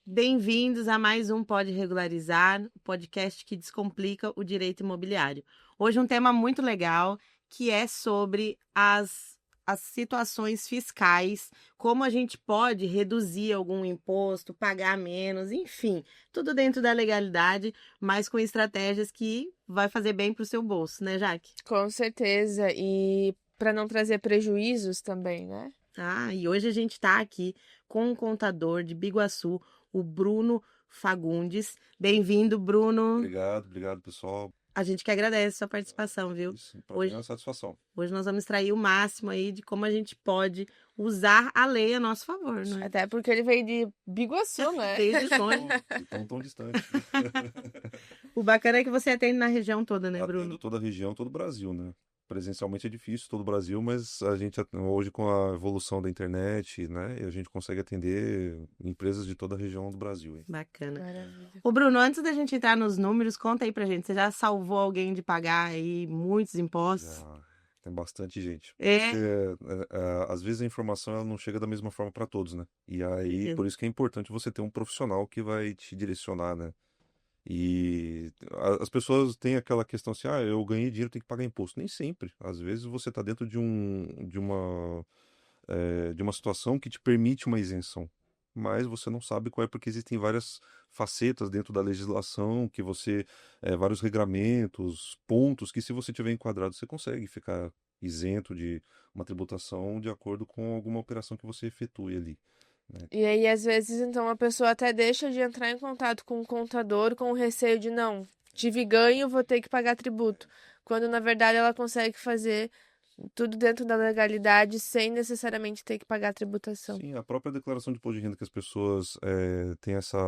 Bem-vindos a mais um Pode Regularizar, o podcast que descomplica o direito imobiliário. Hoje um tema muito legal, que é sobre as situações fiscais, como a gente pode reduzir algum imposto, pagar menos, enfim, tudo dentro da legalidade, mas com estratégias que vai fazer bem para o seu bolso, né, Jaque? Com certeza, e para não trazer prejuízos também, né? E hoje a gente está aqui com um contador de Biguaçu, o Bruno Fagundes. Bem-vindo, Bruno. Obrigado, pessoal. A gente que agradece a sua participação, viu? Isso, para mim é Hoje, uma satisfação. hoje nós vamos extrair o máximo aí de como a gente pode usar a lei a nosso favor, não é? Até porque ele veio de Biguaçu, né? Veio de longe. Tão distante. O bacana é que você atende na região toda, né, Bruno? Atendo toda a região, todo o Brasil, né? Presencialmente é difícil, todo o Brasil, mas a gente hoje com a evolução da internet, né, a gente consegue atender empresas de toda a região do Brasil, hein? Bacana. Maravilha. Ô, Bruno, antes da gente entrar nos números, conta aí pra gente. Você já salvou alguém de pagar aí muitos impostos? Já tem bastante gente. É. Às vezes a informação ela não chega da mesma forma para todos, né? E aí, Entendo. por isso que é importante você ter um profissional que vai te direcionar, né? E as pessoas têm aquela questão assim, eu ganhei dinheiro, tenho que pagar imposto. Nem sempre. Às vezes você está dentro de uma situação que te permite uma isenção. Mas você não sabe qual é, porque existem várias facetas dentro da legislação, vários regramentos, pontos, que se você tiver enquadrado, você consegue ficar isento de uma tributação de acordo com alguma operação que você efetue ali, né? E aí, às vezes, então, a pessoa até deixa de entrar em contato com o contador com o receio de, não, tive ganho, vou ter que pagar tributo. Quando, na verdade, ela consegue fazer tudo dentro da legalidade sem necessariamente ter que pagar tributação. Sim, a própria declaração de imposto de renda que as pessoas têm essa.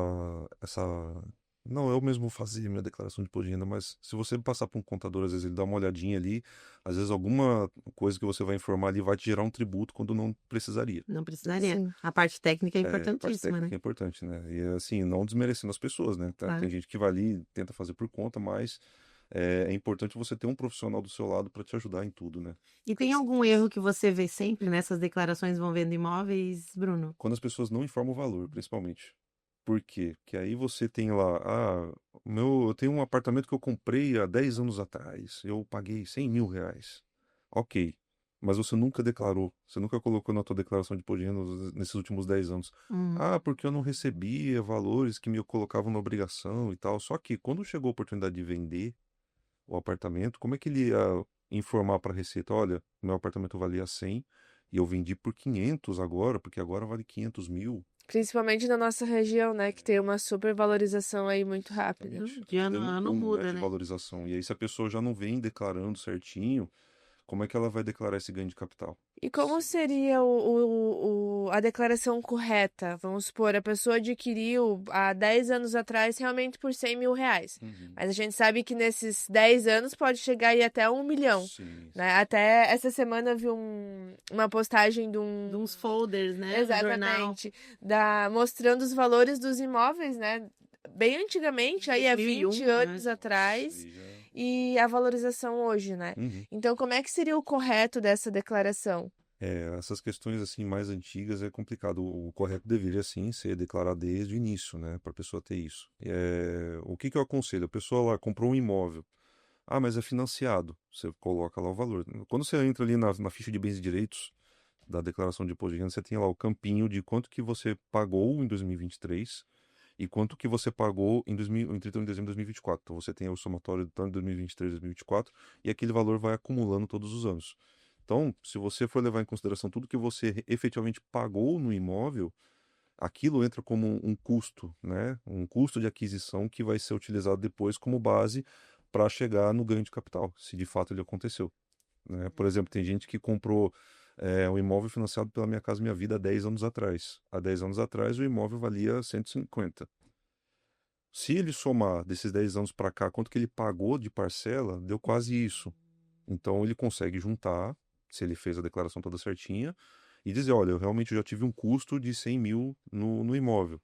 Não, eu mesmo fazia minha declaração de imposto de renda, mas se você passar para um contador, às vezes ele dá uma olhadinha ali, às vezes alguma coisa que você vai informar ali vai te gerar um tributo quando não precisaria. Não precisaria. Sim. A parte técnica é A parte importantíssima, técnica né? é importante, né? E assim, não desmerecendo as pessoas, né? Claro. Tem gente que vai ali, tenta fazer por conta, mas é importante você ter um profissional do seu lado para te ajudar em tudo, né? E tem algum erro que você vê sempre nessas declarações envolvendo imóveis, Bruno? Quando as pessoas não informam o valor, principalmente. Por quê? Porque aí você tem lá, eu tenho um apartamento que eu comprei há 10 anos atrás, eu paguei 100 mil reais. Ok, mas você nunca declarou, você nunca colocou na tua declaração de imposto de renda nesses últimos 10 anos. Hum. Porque eu não recebia valores que me colocavam na obrigação e tal. Só que quando chegou a oportunidade de vender o apartamento, como é que ele ia informar para a Receita? Olha, meu apartamento valia 100 e eu vendi por 500 agora, porque agora vale 500 mil. Principalmente na nossa região, né? Que tem uma supervalorização aí muito rápida. Exatamente. De Tá ano dando a um ano boom, né, muda, de né? valorização. E aí, se a pessoa já não vem declarando certinho, como é que ela vai declarar esse ganho de capital? E como seria a declaração correta? Vamos supor, a pessoa adquiriu há 10 anos atrás realmente por 100 mil reais. Uhum. Mas a gente sabe que nesses 10 anos pode chegar aí até 1 milhão. Sim. Né? Até essa semana eu vi uma postagem de De um. uns folders, né? No jornal. Exatamente. Mostrando os valores dos imóveis, né? Bem antigamente, aí há 20 2001, né? anos atrás, Aí já- e a valorização hoje, né? Uhum. Então, como é que seria o correto dessa declaração? Essas questões assim mais antigas é complicado. O correto deveria sim ser declarar desde o início, né, para a pessoa ter isso. O que eu aconselho? A pessoa lá comprou um imóvel. Mas é financiado. Você coloca lá o valor. Quando você entra ali na ficha de bens e direitos da declaração de imposto de renda, você tem lá o campinho de quanto que você pagou em 2023 e quanto que você pagou em 31 de dezembro de 2024. Então você tem o somatório do tanto de 2023 e 2024 e aquele valor vai acumulando todos os anos. Então, se você for levar em consideração tudo que você efetivamente pagou no imóvel, aquilo entra como um custo, né? Um custo de aquisição que vai ser utilizado depois como base para chegar no ganho de capital, se de fato ele aconteceu, né? Por exemplo, tem gente que comprou um imóvel financiado pela Minha Casa Minha Vida há 10 anos atrás. Há 10 anos atrás o imóvel valia 150. Se ele somar desses 10 anos para cá, quanto que ele pagou de parcela, deu quase isso. Então ele consegue juntar, se ele fez a declaração toda certinha, e dizer, olha, eu realmente já tive um custo de 100 mil no imóvel.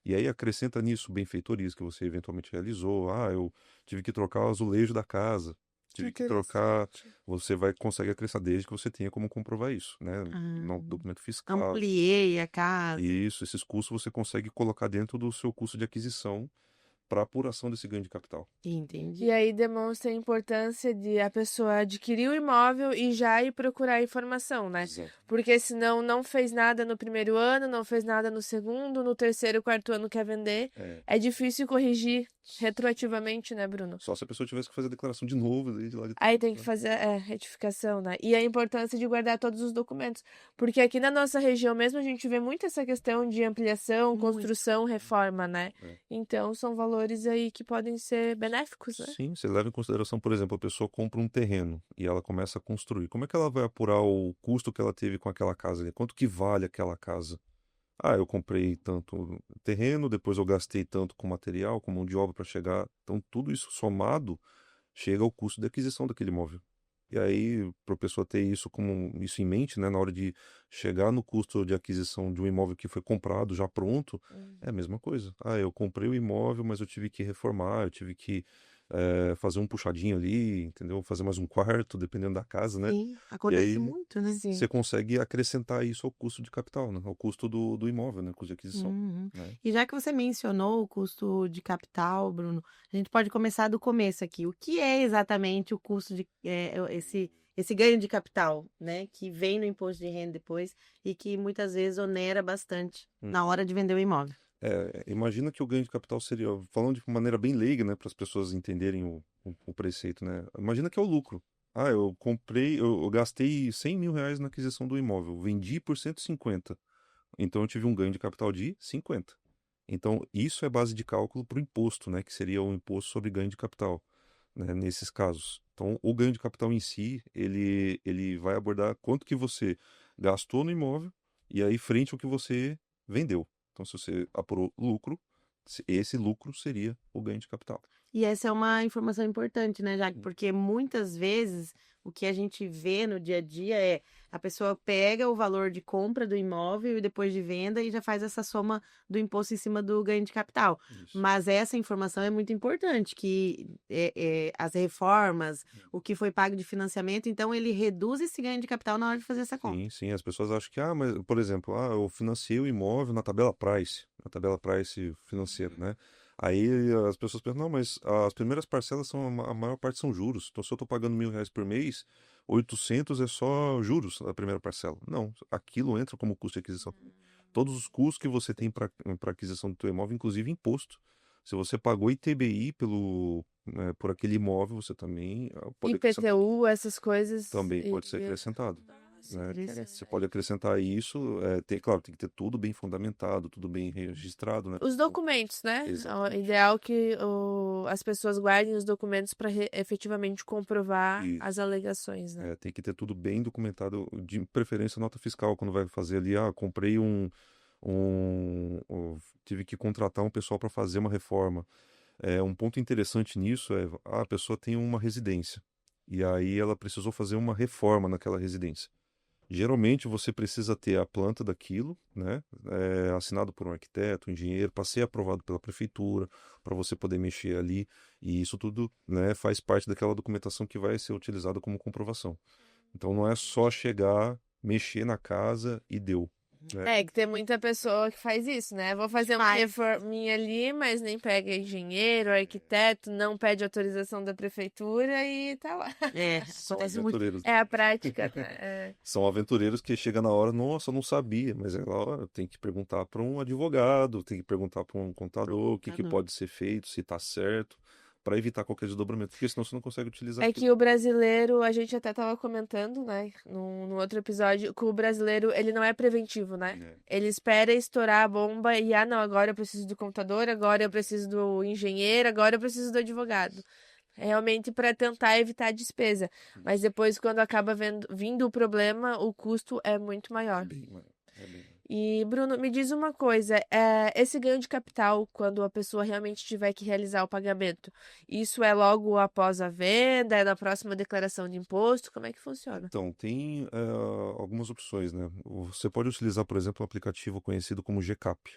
E aí acrescenta nisso benfeitorias que você eventualmente realizou. Eu tive que trocar o azulejo da casa. tive que trocar, você consegue acrescentar desde que você tenha como comprovar isso, né? No documento fiscal. Ampliei a casa. Isso, esses custos você consegue colocar dentro do seu custo de aquisição para apuração desse ganho de capital. Entendi. E aí demonstra a importância de a pessoa adquirir o imóvel e já ir procurar informação, né? Exato. Porque senão não fez nada no primeiro ano, não fez nada no segundo, no terceiro, quarto ano quer vender. É difícil corrigir retroativamente, né, Bruno? Só se a pessoa tivesse que fazer a declaração de novo, de lá de Aí tem que fazer retificação, né? E a importância de guardar todos os documentos. Porque aqui na nossa região mesmo a gente vê muito essa questão de ampliação, construção, reforma, né? Então são valores aí que podem ser benéficos, né? Sim, você leva em consideração, por exemplo, a pessoa compra um terreno e ela começa a construir. Como é que ela vai apurar o custo que ela teve com aquela casa ali? Quanto que vale aquela casa? Ah, eu comprei tanto terreno, depois eu gastei tanto com material, com mão de obra para chegar. Então, tudo isso somado chega ao custo de aquisição daquele imóvel. E aí, para a pessoa ter isso em mente, né, na hora de chegar no custo de aquisição de um imóvel que foi comprado já pronto, é a mesma coisa. Ah, eu comprei o imóvel, mas eu tive que reformar, eu tive que fazer um puxadinho ali, entendeu? Fazer mais um quarto, dependendo da casa, né? Sim, acontece aí, muito, né? Sim. Você consegue acrescentar isso ao custo de capital, né? Ao custo do imóvel, né? Custo de aquisição. Né? E já que você mencionou o custo de capital, Bruno, a gente pode começar do começo aqui. O que é exatamente o custo de esse ganho de capital, né? Que vem no imposto de renda depois e que muitas vezes onera bastante na hora de vender o imóvel. Imagina que o ganho de capital seria, falando de maneira bem leiga, né, para as pessoas entenderem o preceito, né? Imagina que é o lucro. Ah, eu comprei, eu gastei 100 mil reais na aquisição do imóvel, vendi por 150. Então eu tive um ganho de capital de 50. Então isso é base de cálculo para o imposto, né, que seria o imposto sobre ganho de capital, né, nesses casos. Então o ganho de capital em si, ele vai abordar quanto que você gastou no imóvel e aí frente ao que você vendeu. Então, se você apurou lucro, esse lucro seria o ganho de capital. E essa é uma informação importante, né, Jaque? Porque muitas vezes o que a gente vê no dia a dia é a pessoa pega o valor de compra do imóvel e depois de venda e já faz essa soma do imposto em cima do ganho de capital. Isso. Mas essa informação é muito importante, que as reformas, o que foi pago de financiamento, então ele reduz esse ganho de capital na hora de fazer essa conta. Sim, sim. As pessoas acham que, mas, por exemplo, eu financiei o imóvel na tabela Price financeira, né? Aí as pessoas pensam, não, mas as primeiras parcelas a maior parte são juros. Então, se eu estou pagando R$ 1.000 por mês, 800 é só juros da primeira parcela. Não, aquilo entra como custo de aquisição. Todos os custos que você tem para aquisição do teu imóvel, inclusive imposto. Se você pagou ITBI por aquele imóvel, você também pode IPTU, essas coisas. também pode ser acrescentado. Né? Interessante. Você pode acrescentar isso, claro, tem que ter tudo bem fundamentado, tudo bem registrado, né? Os documentos, né? Exatamente. É ideal que as pessoas guardem os documentos para efetivamente comprovar Isso. as alegações, né? Tem que ter tudo bem documentado, de preferência nota fiscal, quando vai fazer ali, comprei tive que contratar um pessoal para fazer uma reforma. Um ponto interessante nisso a pessoa tem uma residência, e aí ela precisou fazer uma reforma naquela residência. Geralmente você precisa ter a planta daquilo, né, assinado por um arquiteto, um engenheiro, para ser aprovado pela prefeitura, para você poder mexer ali, e isso tudo, né, faz parte daquela documentação que vai ser utilizada como comprovação. Então não é só chegar, mexer na casa e deu. Né? Que tem muita pessoa que faz isso, né? Vou fazer uma reforminha ali, mas nem pega engenheiro, arquiteto, não pede autorização da prefeitura e tá lá. Acontece muito. É a prática, né? São aventureiros que chega na hora, nossa, eu não sabia, mas tem que perguntar para um advogado, tem que perguntar para um contador o que pode ser feito, se está certo, para evitar qualquer desdobramento, porque senão você não consegue utilizar É aquilo. que o brasileiro, a gente até estava comentando, né, no outro episódio, que o brasileiro, ele não é preventivo, né? Ele espera estourar a bomba e, não, agora eu preciso do contador, agora eu preciso do engenheiro, agora eu preciso do advogado. Realmente para tentar evitar a despesa. Mas depois, quando acaba vindo o problema, o custo é muito maior. Bem maior. E, Bruno, me diz uma coisa, esse ganho de capital, quando a pessoa realmente tiver que realizar o pagamento, isso é logo após a venda, é na próxima declaração de imposto? Como é que funciona? Então, tem algumas opções, né? Você pode utilizar, por exemplo, um aplicativo conhecido como GCAP.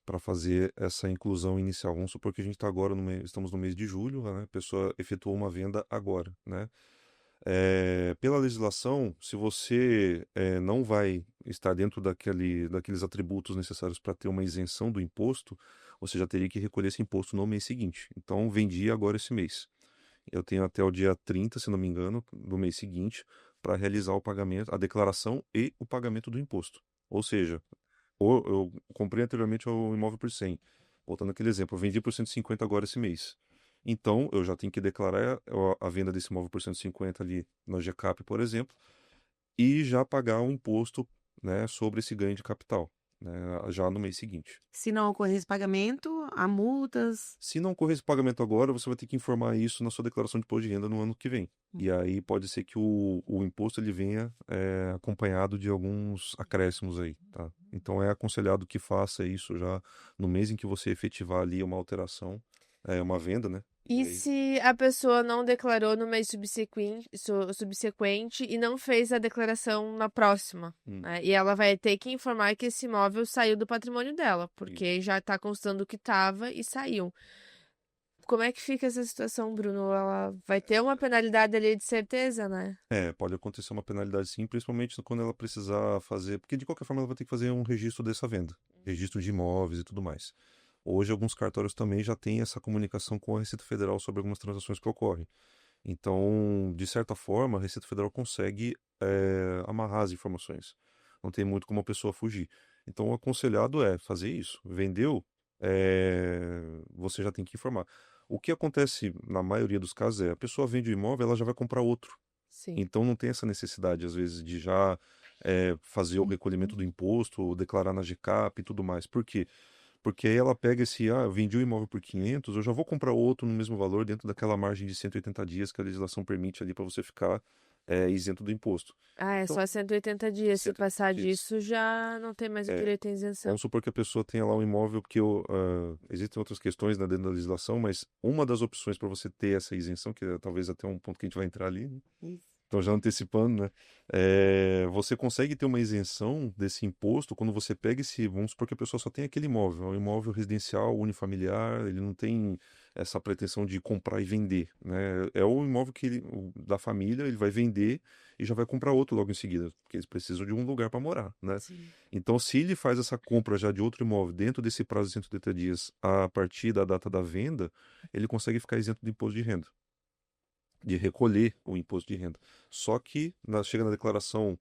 para fazer essa inclusão inicial. Vamos supor que a gente está agora, estamos no mês de julho, né? A pessoa efetuou uma venda agora, né? Pela legislação, se você não vai estar dentro daqueles atributos necessários para ter uma isenção do imposto, você já teria que recolher esse imposto no mês seguinte. Então, vendi agora esse mês. Eu tenho até o dia 30, se não me engano, do mês seguinte, para realizar o pagamento, a declaração e o pagamento do imposto. Ou seja, eu comprei anteriormente o imóvel por 100. Voltando àquele exemplo, eu vendi por 150 agora esse mês. Então, eu já tenho que declarar a venda desse imóvel por 150 ali no GCAP, por exemplo, e já pagar o imposto, né, sobre esse ganho de capital, né, já no mês seguinte. Se não ocorrer esse pagamento, há multas. Se não ocorrer esse pagamento agora, você vai ter que informar isso na sua declaração de imposto de renda no ano que vem. E aí pode ser que o imposto ele venha acompanhado de alguns acréscimos aí, tá? Então é aconselhado que faça isso já no mês em que você efetivar ali uma alteração, uma venda, né? E aí- se a pessoa não declarou no mês subsequente e não fez a declaração na próxima, Hum. né? E ela vai ter que informar que esse imóvel saiu do patrimônio dela, porque já está constando que estava e saiu. Como é que fica essa situação, Bruno? Ela vai ter uma penalidade ali de certeza, né? Pode acontecer uma penalidade sim, principalmente quando ela precisar fazer, porque de qualquer forma ela vai ter que fazer um registro dessa venda, registro de imóveis e tudo mais. Hoje alguns cartórios também já têm essa comunicação com a Receita Federal sobre algumas transações que ocorrem. Então, de certa forma, a Receita Federal consegue amarrar as informações. Não tem muito como a pessoa fugir. Então, o aconselhado é fazer isso. Vendeu, você já tem que informar. O que acontece na maioria dos casos a pessoa vende o imóvel, ela já vai comprar outro. Sim. Então não tem essa necessidade, às vezes, de já fazer o recolhimento do imposto, declarar na GCAP e tudo mais. Por quê? Porque aí ela pega eu vendi o imóvel por 500, eu já vou comprar outro no mesmo valor dentro daquela margem de 180 dias que a legislação permite ali para você ficar isento do imposto. É Então, só 180 dias. Se 180 passar dias. disso, já não tem mais o direito à isenção. Vamos supor que a pessoa tenha lá um imóvel existem outras questões, né, dentro da legislação, mas uma das opções para você ter essa isenção, que é talvez até um ponto que a gente vai entrar ali, né? Então já antecipando, né? Você consegue ter uma isenção desse imposto quando você pega vamos supor que a pessoa só tem aquele imóvel, é um imóvel residencial, unifamiliar, ele não tem essa pretensão de comprar e vender, né? É o imóvel da família, ele vai vender e já vai comprar outro logo em seguida, porque eles precisam de um lugar para morar, né? Sim. Então, se ele faz essa compra já de outro imóvel dentro desse prazo de 180 dias a partir da data da venda, ele consegue ficar isento do imposto de renda, de recolher o imposto de renda. Só que chega na declaração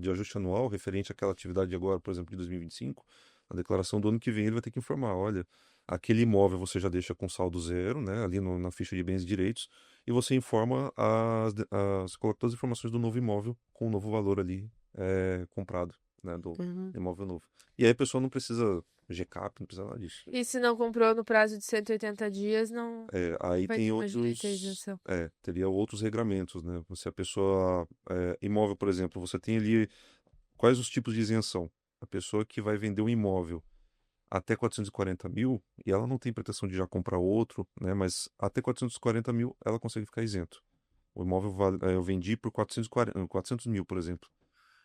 de ajuste anual referente àquela atividade agora, por exemplo, de 2025, na declaração do ano que vem ele vai ter que informar, olha, aquele imóvel você já deixa com saldo zero, né, ali na ficha de bens e direitos, e você informa coloca todas as informações do novo imóvel com o novo valor ali comprado, né, do imóvel novo. E aí a pessoa não precisa GCAP, não precisa nada disso. E se não comprou no prazo de 180 dias, não Aí vai tem ter mais outros, direito à isenção. teria outros regramentos, né? Se a pessoa, imóvel, por exemplo, você tem ali quais os tipos de isenção? A pessoa que vai vender um imóvel até 440 mil e ela não tem pretensão de já comprar outro, né? Mas até 440 mil ela consegue ficar isento. O imóvel eu vendi por 400 mil, por exemplo,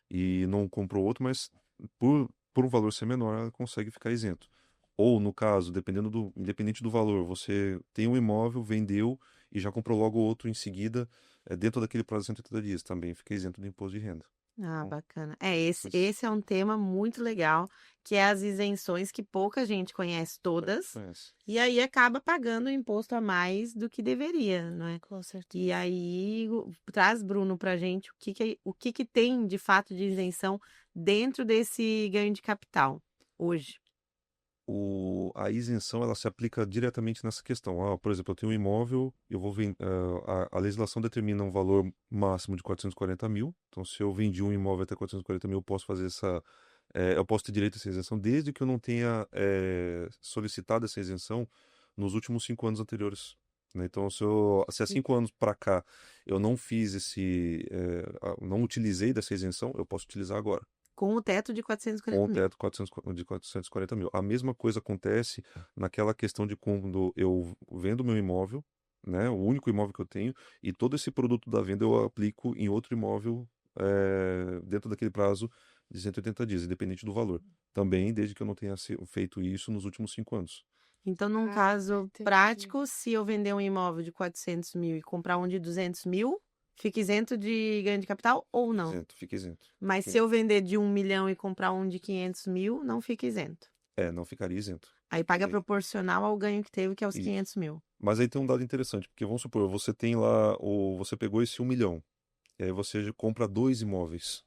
e não comprou outro, mas por um valor ser menor ela consegue ficar isento. Ou, no caso, independente do valor, você tem um imóvel, vendeu e já comprou logo outro em seguida, dentro daquele prazo de 180 dias, também fica isento do imposto de renda. Ah, Então, bacana. Esse é um tema muito legal, que é as isenções que pouca gente conhece todas, conhece. e aí acaba pagando imposto a mais do que deveria, não é? Com certeza. E aí traz, Bruno, pra gente o que tem de fato de isenção dentro desse ganho de capital hoje. A isenção ela se aplica diretamente nessa questão. Por exemplo, eu tenho um imóvel, eu vou a legislação determina um valor máximo de 440 mil. Então, se eu vendi um imóvel até 440 mil, eu posso fazer eu posso ter direito a essa isenção, desde que eu não tenha solicitado essa isenção nos últimos 5 anos anteriores, né? Então, se há 5 anos para cá eu não fiz não utilizei dessa isenção, eu posso utilizar agora. Com o teto de 440 Com o mil. teto de 440 mil. A mesma coisa acontece naquela questão de quando eu vendo meu imóvel, né, o único imóvel que eu tenho, e todo esse produto da venda eu aplico em outro imóvel dentro daquele prazo de 180 dias, independente do valor. Também desde que eu não tenha feito isso nos últimos 5 anos. Então, num Ah, caso entendi. prático, se eu vender um imóvel de 400 mil e comprar um de 200 mil, fica isento de ganho de capital ou não? Isento, fica isento. Mas se eu vender de 1 milhão e comprar um de 500 mil, não fica isento. Não ficaria isento. Aí paga É. proporcional ao ganho que teve, que é os Isso. 500 mil. Mas aí tem um dado interessante, porque vamos supor, você tem lá, você pegou esse 1 milhão, e aí você compra 2 imóveis.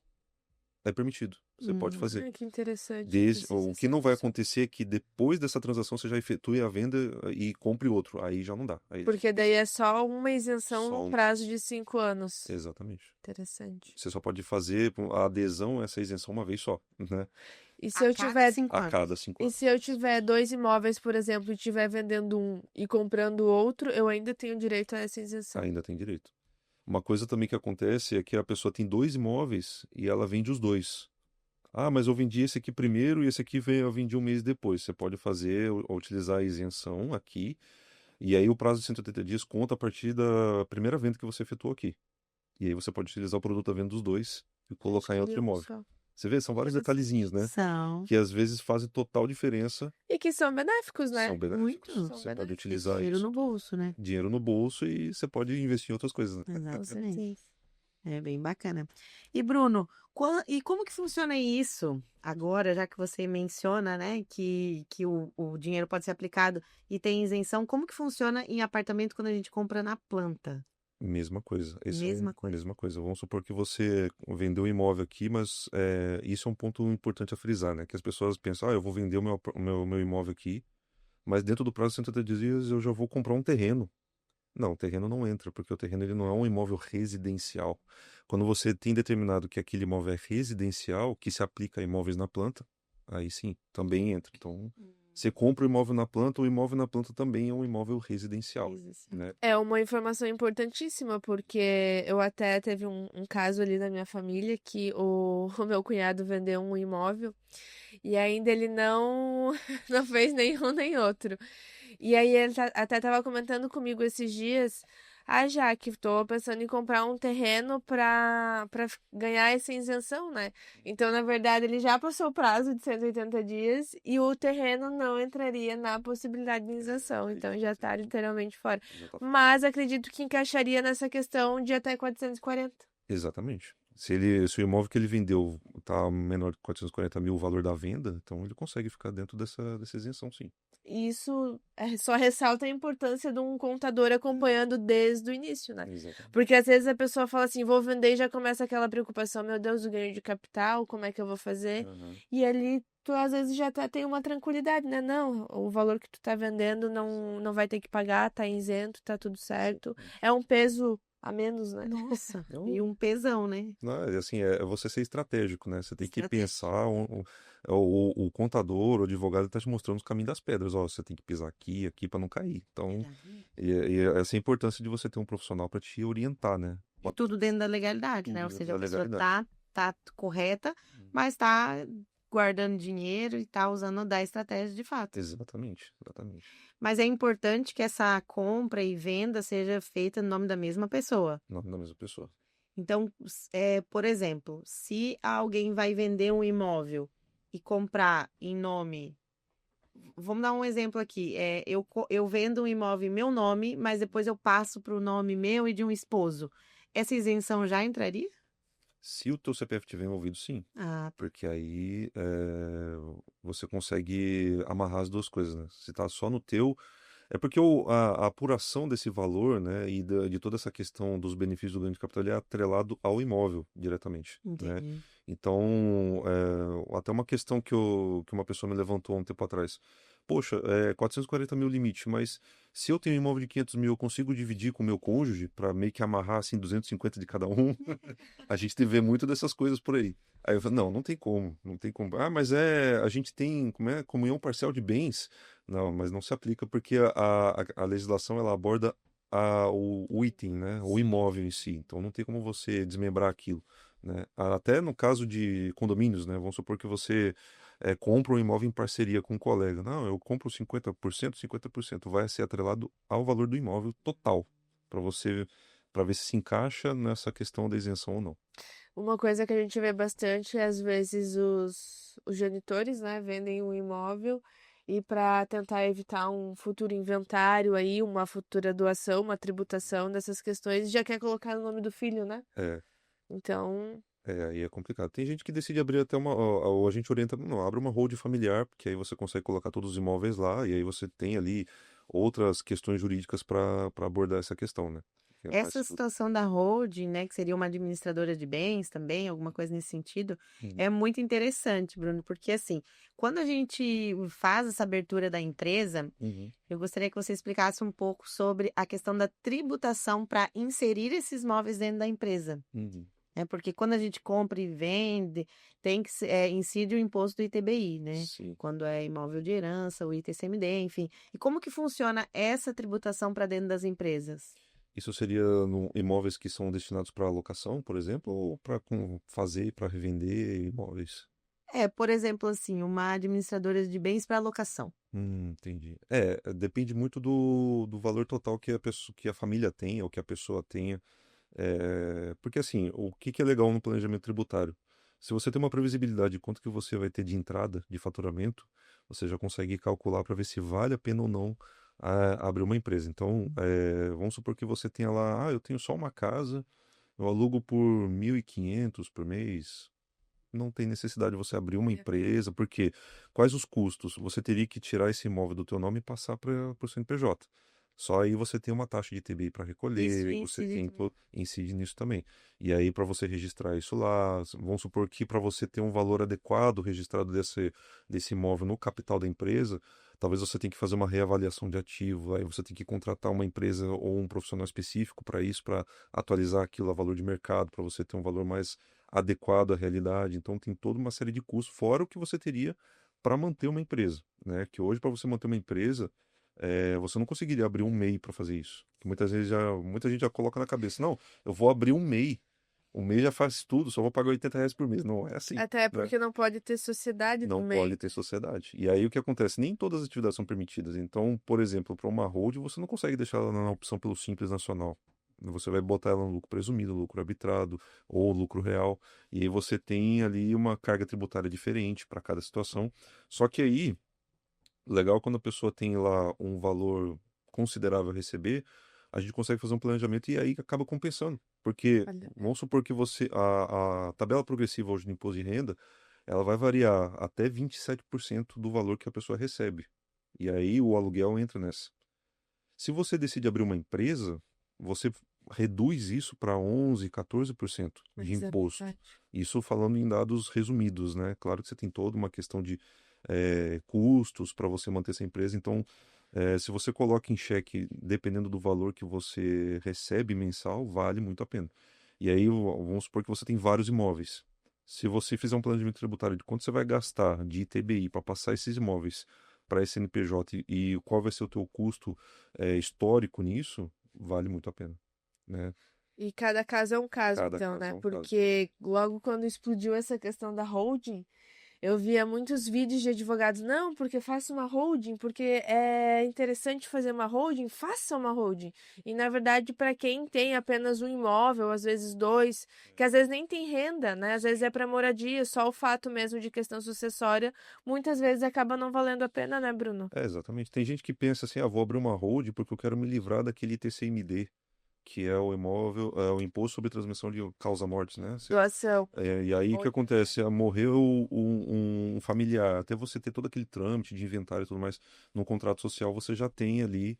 É permitido, você pode fazer. Ai, que interessante. O que não vai acontecer é que depois dessa transação você já efetue a venda e compre outro. Aí já não dá. Aí Porque daí é só uma isenção Só no um- prazo de 5 anos. Exatamente. Interessante. Você só pode fazer a adesão a essa isenção uma vez só, né? E se eu A cada tiver 5 A anos. cada 5 E anos. se eu tiver 2 imóveis, por exemplo, e estiver vendendo um e comprando outro, eu ainda tenho direito a essa isenção. Ainda tem direito. Uma coisa também que acontece é que a pessoa tem 2 imóveis e ela vende os 2. Ah, mas eu vendi esse aqui primeiro e esse aqui eu vendi um mês depois. Você pode fazer, utilizar a isenção aqui, e aí o prazo de 180 dias conta a partir da primeira venda que você efetuou aqui. E aí você pode utilizar o produto à venda dos dois e colocar em outro Olha imóvel. só. Você vê, são vários detalhezinhos, né? São Que às vezes fazem total diferença. E que são benéficos, né? São benéficos. Muito. São Você pode benéficos. utilizar dinheiro isso. no bolso, né? Dinheiro no bolso e você pode investir em outras coisas, né? Exatamente. Sim. É bem bacana. E Bruno, e como que funciona isso agora, já que você menciona, né, que o dinheiro pode ser aplicado e tem isenção, como que funciona em apartamento quando a gente compra na planta? Mesma coisa. Mesma coisa. Mesma coisa. Vamos supor que você vendeu um imóvel aqui, mas isso é um ponto importante a frisar, né? Que as pessoas pensam, eu vou vender o meu imóvel aqui, mas dentro do prazo de 180 dias eu já vou comprar um terreno. Não, o terreno não entra, porque o terreno ele não é um imóvel residencial. Quando você tem determinado que aquele imóvel é residencial, que se aplica a imóveis na planta, aí sim, também entra. Então, você compra o imóvel na planta, o imóvel na planta também é um imóvel residencial, né? É uma informação importantíssima, porque eu até teve um caso ali na minha família que o meu cunhado vendeu um imóvel e ainda ele não, não fez nenhum nem outro. E aí ele até tava comentando comigo esses dias, Jaque, tô pensando em comprar um terreno pra ganhar essa isenção, né? Então, na verdade, ele já passou o prazo de 180 dias e o terreno não entraria na possibilidade de isenção. Então, já tá literalmente fora. Já tá- Mas acredito que encaixaria nessa questão de até 440. Exatamente. Se o imóvel que ele vendeu está menor de 440 mil o valor da venda, então ele consegue ficar dentro dessa isenção, sim. Isso só ressalta a importância de um contador acompanhando desde o início, né? Exatamente. Porque às vezes a pessoa fala assim, vou vender e já começa aquela preocupação, meu Deus, o ganho de capital, como é que eu vou fazer? Uhum. E ali tu às vezes já tem uma tranquilidade, né? Não, o valor que tu tá vendendo não vai ter que pagar, tá isento, tá tudo certo. É um peso a menos, né? Nossa, Então, e um pesão, né? não, assim, é você ser estratégico, né? Você tem que Estratégico. pensar, o contador, o advogado está te mostrando os caminhos das pedras. Ó, você tem que pisar aqui, aqui para não cair. Então, Verdade. e essa é a importância de você ter um profissional para te orientar, né? E tudo dentro da legalidade, né? Ou Tudo seja, a dentro da pessoa legalidade. tá correta, mas tá guardando dinheiro e tá usando da estratégia de fato. Exatamente, exatamente. Mas é importante que essa compra e venda seja feita no nome da mesma pessoa. Nome da mesma pessoa. Então, por exemplo, se alguém vai vender um imóvel e comprar em nome. Vamos dar um exemplo aqui. Eu vendo um imóvel em meu nome, mas depois eu passo para o nome meu e de um esposo. Essa isenção já entraria? Se o teu CPF tiver envolvido, sim. Ah, Porque aí você consegue amarrar as duas coisas, né? Se tá só no teu. É porque a apuração desse valor, né, e de toda essa questão dos benefícios do ganho de capital ele é atrelado ao imóvel diretamente, né? entendi. Então, até uma questão que uma pessoa me levantou há um tempo atrás. Poxa, 440 mil limite, mas se eu tenho um imóvel de 500 mil, eu consigo dividir com o meu cônjuge para meio que amarrar assim 250 de cada um? A gente vê muito dessas coisas por aí. Aí eu falei, não tem como, não tem como. Ah, mas a gente tem, como é, comunhão parcial de bens. Não, mas não se aplica porque a legislação ela aborda o item, né, o imóvel em si. Então não tem como você desmembrar aquilo, né? Até no caso de condomínios, né, vamos supor que você compra um imóvel em parceria com um colega. Não, eu compro 50%, 50% vai ser atrelado ao valor do imóvel total, para ver se encaixa nessa questão da isenção ou não. Uma coisa que a gente vê bastante é, às vezes, os genitores, né, vendem um imóvel e para tentar evitar um futuro inventário aí, uma futura doação, uma tributação dessas questões, já quer colocar no nome do filho, né? É, Então, aí é complicado. Tem gente que decide abrir até ou a gente orienta, não, abre uma holding familiar, porque aí você consegue colocar todos os imóveis lá, e aí você tem ali outras questões jurídicas para abordar essa questão, né? Que é mais Essa situação da holding, né, que seria uma administradora de bens também, alguma coisa nesse sentido, Uhum, é muito interessante, Bruno, porque assim, quando a gente faz essa abertura da empresa, uhum, eu gostaria que você explicasse um pouco sobre a questão da tributação para inserir esses imóveis dentro da empresa. uhum. Né? Porque quando a gente compra e vende, tem que incide o imposto do ITBI, né? Sim. Quando é imóvel de herança, o ITCMD, enfim. E como que funciona essa tributação para dentro das empresas? Isso seria imóveis que são destinados para alocação, por exemplo, ou para fazer para revender imóveis? É, por exemplo, assim, uma administradora de bens para alocação. Entendi. Depende muito do valor total que a pessoa, que a família tenha ou que a pessoa tenha. Porque assim, o que é legal no planejamento tributário? Se você tem uma previsibilidade de quanto que você vai ter de entrada de faturamento, você já consegue calcular para ver se vale a pena ou não abrir uma empresa. Então, vamos supor que você tenha lá, eu tenho só uma casa, eu alugo por 1.500 por mês. Não tem necessidade de você abrir uma vale a pena. empresa, porque quais os custos? Você teria que tirar esse imóvel do teu nome e passar para o CNPJ. Só aí você tem uma taxa de ITBI para Isso recolher, e você incide tem também. incide nisso também. E aí para você registrar isso lá, vamos supor que para você ter um valor adequado registrado desse imóvel no capital da empresa, talvez você tenha que fazer uma reavaliação de ativo, aí você tem que contratar uma empresa ou um profissional específico para isso, para atualizar aquilo a valor de mercado, para você ter um valor mais adequado à realidade. Então tem toda uma série de custos, fora o que você teria para manter uma empresa, né? Que hoje, para você manter uma empresa, você não conseguiria abrir um MEI para fazer isso. Que muitas vezes muita gente já coloca na cabeça, não, eu vou abrir um MEI. O MEI já faz tudo, só vou pagar R$ 80 por mês. Não é assim, Até né? porque não pode ter sociedade no Não pode meio. ter sociedade. E aí o que acontece? Nem todas as atividades são permitidas. Então, por exemplo, para uma hold, você não consegue deixar ela na opção pelo Simples Nacional. Você vai botar ela no lucro presumido, lucro arbitrado ou lucro real. E aí você tem ali uma carga tributária diferente para cada situação. Só que aí, legal quando a pessoa tem lá um valor considerável a receber, a gente consegue fazer um planejamento e aí acaba compensando. Porque Vale a pena. vamos supor que a tabela progressiva hoje do imposto de renda, ela vai variar até 27% do valor que a pessoa recebe. E aí o aluguel entra nessa. Se você decide abrir uma empresa, você reduz isso para 11, 14% de Mas é imposto. verdade. Isso falando em dados resumidos, né? Claro que você tem toda uma questão de custos para você manter essa empresa. Então, se você coloca em xeque, dependendo do valor que você recebe mensal, vale muito a pena. E aí, vamos supor que você tem vários imóveis. Se você fizer um planejamento tributário de quanto você vai gastar de ITBI para passar esses imóveis para esse NPJ e qual vai ser o teu custo histórico nisso, vale muito a pena, né? E cada caso é um caso, Cada então, caso né? é um caso. Porque logo quando explodiu essa questão da holding, eu via muitos vídeos de advogados, não, porque faça uma holding, porque é interessante fazer uma holding, faça uma holding. E na verdade, para quem tem apenas um imóvel, às vezes dois, que às vezes nem tem renda, né? Às vezes é para moradia, só o fato mesmo de questão sucessória, muitas vezes acaba não valendo a pena, né, Bruno? Exatamente. Tem gente que pensa assim, vou abrir uma hold porque eu quero me livrar daquele ITCMD, que é o imóvel, o imposto sobre transmissão de causa-mortes, né? Doação. E aí o que acontece? Morreu um familiar, até você ter todo aquele trâmite de inventário e tudo mais, no contrato social você já tem ali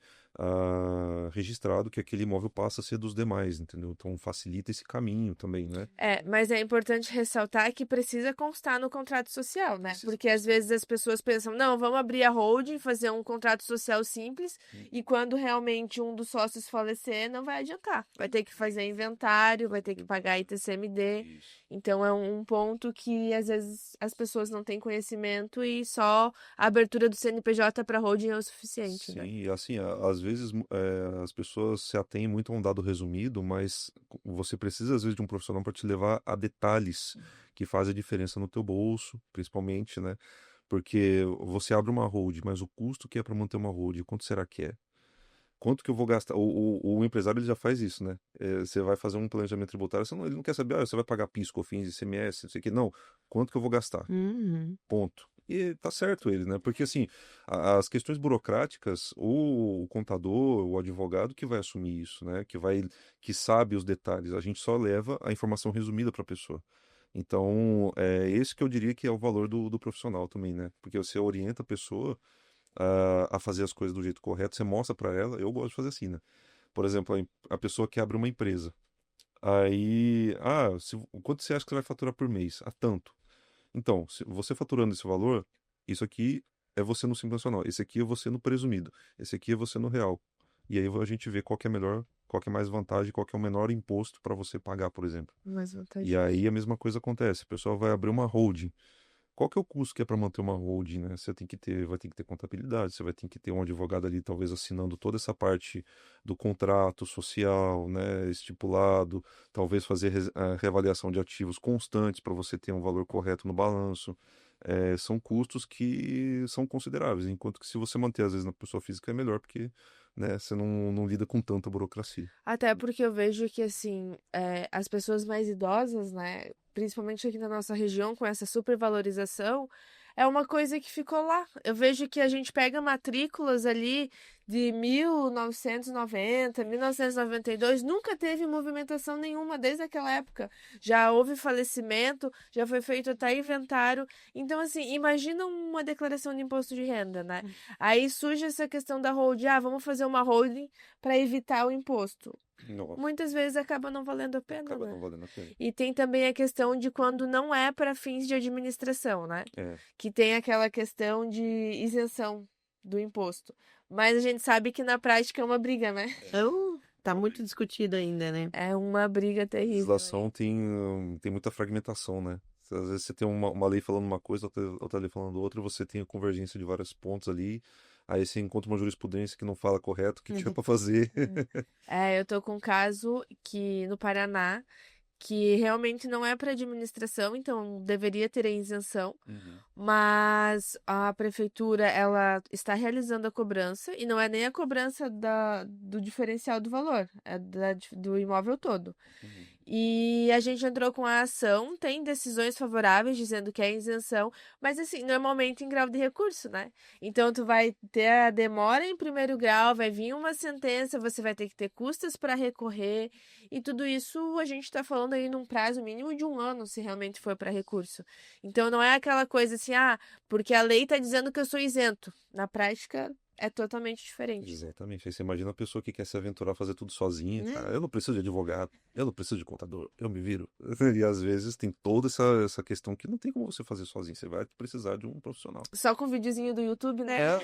registrado que aquele imóvel passa a ser dos demais, entendeu? Então facilita esse caminho também, né? É, mas é importante ressaltar que precisa constar no contrato social, né? Precisa Porque às constar. vezes as pessoas pensam, não, vamos abrir a holding, fazer um contrato social simples, e quando realmente um dos sócios falecer, não vai adiantar. Vai ter que fazer inventário, vai ter que pagar ITCMD. Isso. Então é um ponto que às vezes as pessoas não têm conhecimento e só a abertura do CNPJ para holding é o suficiente, Sim, né? e assim, às vezes as pessoas se atêm muito a um dado resumido, mas você precisa às vezes de um profissional para te levar a detalhes que fazem a diferença no teu bolso, principalmente, né? Porque você abre uma hold, mas o custo que é para manter uma hold, quanto será que é? quanto que eu vou gastar? O empresário ele já faz isso, né? Você vai fazer um planejamento tributário, ele não quer saber, você vai pagar PIS, COFINS, ICMS, não sei o que. Não, quanto que eu vou gastar? Uhum. Ponto. E tá certo ele, né? Porque assim, as questões burocráticas, o contador, o advogado que vai assumir isso, né? Que sabe os detalhes. A gente só leva a informação resumida para a pessoa. Então, é esse que eu diria que é o valor do profissional também, né? Porque você orienta a pessoa a fazer as coisas do jeito correto, você mostra para ela. Eu gosto de fazer assim, né? Por exemplo, a pessoa que abre uma empresa. Aí, quanto você acha que você vai faturar por mês? Tanto. Então, se você faturando esse valor, isso aqui é você no Simples Nacional, esse aqui é você no presumido, esse aqui é você no real. E aí a gente vê qual que é melhor, qual que é mais vantagem, qual que é o menor imposto para você pagar, por exemplo. Mais E vantajoso. aí a mesma coisa acontece, o pessoal vai abrir uma holding. Qual que é o custo que é para manter uma holding, né? Você vai ter que ter contabilidade, você vai ter que ter um advogado ali, talvez assinando toda essa parte do contrato social, né, estipulado, talvez fazer a reavaliação de ativos constantes para você ter um valor correto no balanço. São custos que são consideráveis, enquanto que se você manter às vezes na pessoa física é melhor, porque, né, você não lida com tanta burocracia. Até porque eu vejo que, assim, as pessoas mais idosas, né, principalmente aqui na nossa região, com essa supervalorização, é uma coisa que ficou lá. Eu vejo que a gente pega matrículas ali de 1990, 1992, nunca teve movimentação nenhuma desde aquela época. Já houve falecimento, já foi feito até inventário. Então, assim, imagina uma declaração de imposto de renda, né? Aí surge essa questão da holding. Vamos fazer uma holding para evitar o imposto. Nossa, Muitas vezes acaba não valendo a pena, acaba né? não valendo a pena. E tem também a questão de quando não é para fins de administração, né? É, Que tem aquela questão de isenção do imposto. Mas a gente sabe que na prática é uma briga, né? Tá muito discutido ainda, né? É uma briga a terrível. legislação tem muita fragmentação, né? Às vezes você tem uma lei falando uma coisa, outra lei falando outra, você tem a convergência de vários pontos ali, aí você encontra uma jurisprudência que não fala correto, o que tiver para fazer. Eu tô com um caso que no Paraná que realmente não é para administração, então deveria ter a isenção, Uhum. mas a prefeitura ela está realizando a cobrança e não é nem a cobrança do diferencial do valor, é do imóvel todo. Uhum. E a gente entrou com a ação, tem decisões favoráveis dizendo que é isenção, mas assim, normalmente em grau de recurso, né? Então tu vai ter a demora em primeiro grau, vai vir uma sentença, você vai ter que ter custas para recorrer, e tudo isso a gente está falando aí num prazo mínimo de 1 ano, se realmente for para recurso. Então não é aquela coisa assim, porque a lei está dizendo que eu sou isento. Na prática é totalmente diferente. Exatamente. Aí você imagina a pessoa que quer se aventurar a fazer tudo sozinha. Cara, eu não preciso de advogado, eu não preciso de contador, eu me viro. E às vezes tem toda essa questão que não tem como você fazer sozinho, você vai precisar de um profissional. Só com o videozinho do YouTube, né?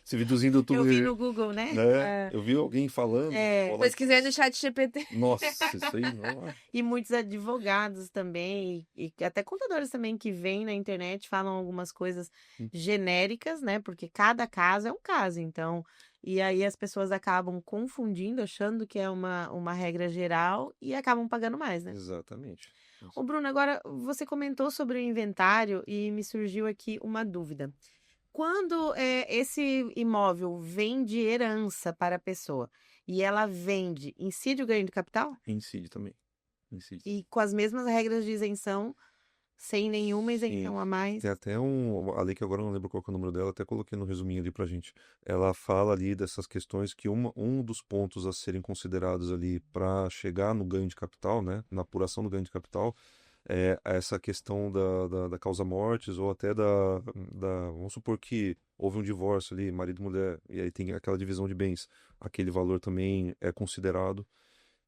Esse videozinho do YouTube. Eu vi no Google, né? Eu vi alguém falando. Pesquisei no chat GPT. Nossa, isso aí não. E muitos advogados também, e até contadores também que vêm na internet falam algumas coisas genéricas, né? Porque cada caso é um caso, então. E aí as pessoas acabam confundindo, achando que é uma regra geral e acabam pagando mais, né? Exatamente. Ô, Bruno, agora você comentou sobre o inventário e me surgiu aqui uma dúvida. Quando esse imóvel vem de herança para a pessoa e ela vende, incide o ganho de capital? Incide também. Incide. E com as mesmas regras de isenção, sem nenhuma isenção a mais? Tem até a lei que agora eu não lembro qual que é o número dela, até coloquei no resuminho ali pra gente. Ela fala ali dessas questões que um dos pontos a serem considerados ali para chegar no ganho de capital, né, na apuração do ganho de capital, é essa questão da causa-mortes ou até vamos supor que houve um divórcio ali, marido e mulher, e aí tem aquela divisão de bens. Aquele valor também é considerado.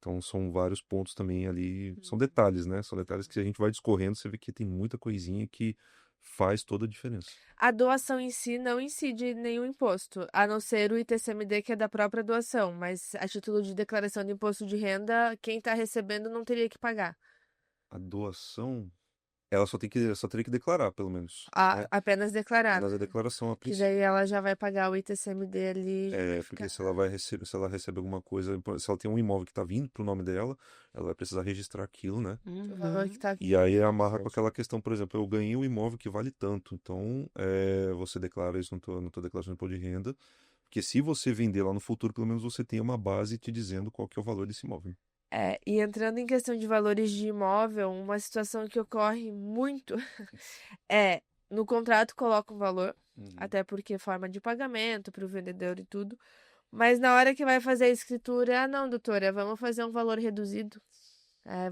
Então são vários pontos também ali, são detalhes, né? São detalhes que a gente vai discorrendo, você vê que tem muita coisinha que faz toda a diferença. A doação em si não incide nenhum imposto, a não ser o ITCMD, que é da própria doação, mas a título de declaração de imposto de renda, quem está recebendo não teria que pagar. A doação, ela só teria que declarar, pelo menos. Né? Apenas declarar. Mas a declaração, a Que princípio. daí ela já vai pagar o ITCMD ali. Porque se ela recebe alguma coisa, se ela tem um imóvel que está vindo pro nome dela, ela vai precisar registrar aquilo, né? O valor que tá aqui. E aí amarra com aquela questão, por exemplo, eu ganhei um imóvel que vale tanto, então você declara isso na tua declaração de imposto de renda, Porque se você vender lá no futuro, pelo menos você tem uma base te dizendo qual que é o valor desse imóvel. E entrando em questão de valores de imóvel, uma situação que ocorre muito é, no contrato coloca um valor, até porque é forma de pagamento para o vendedor e tudo, mas na hora que vai fazer a escritura, não, doutora, vamos fazer um valor reduzido.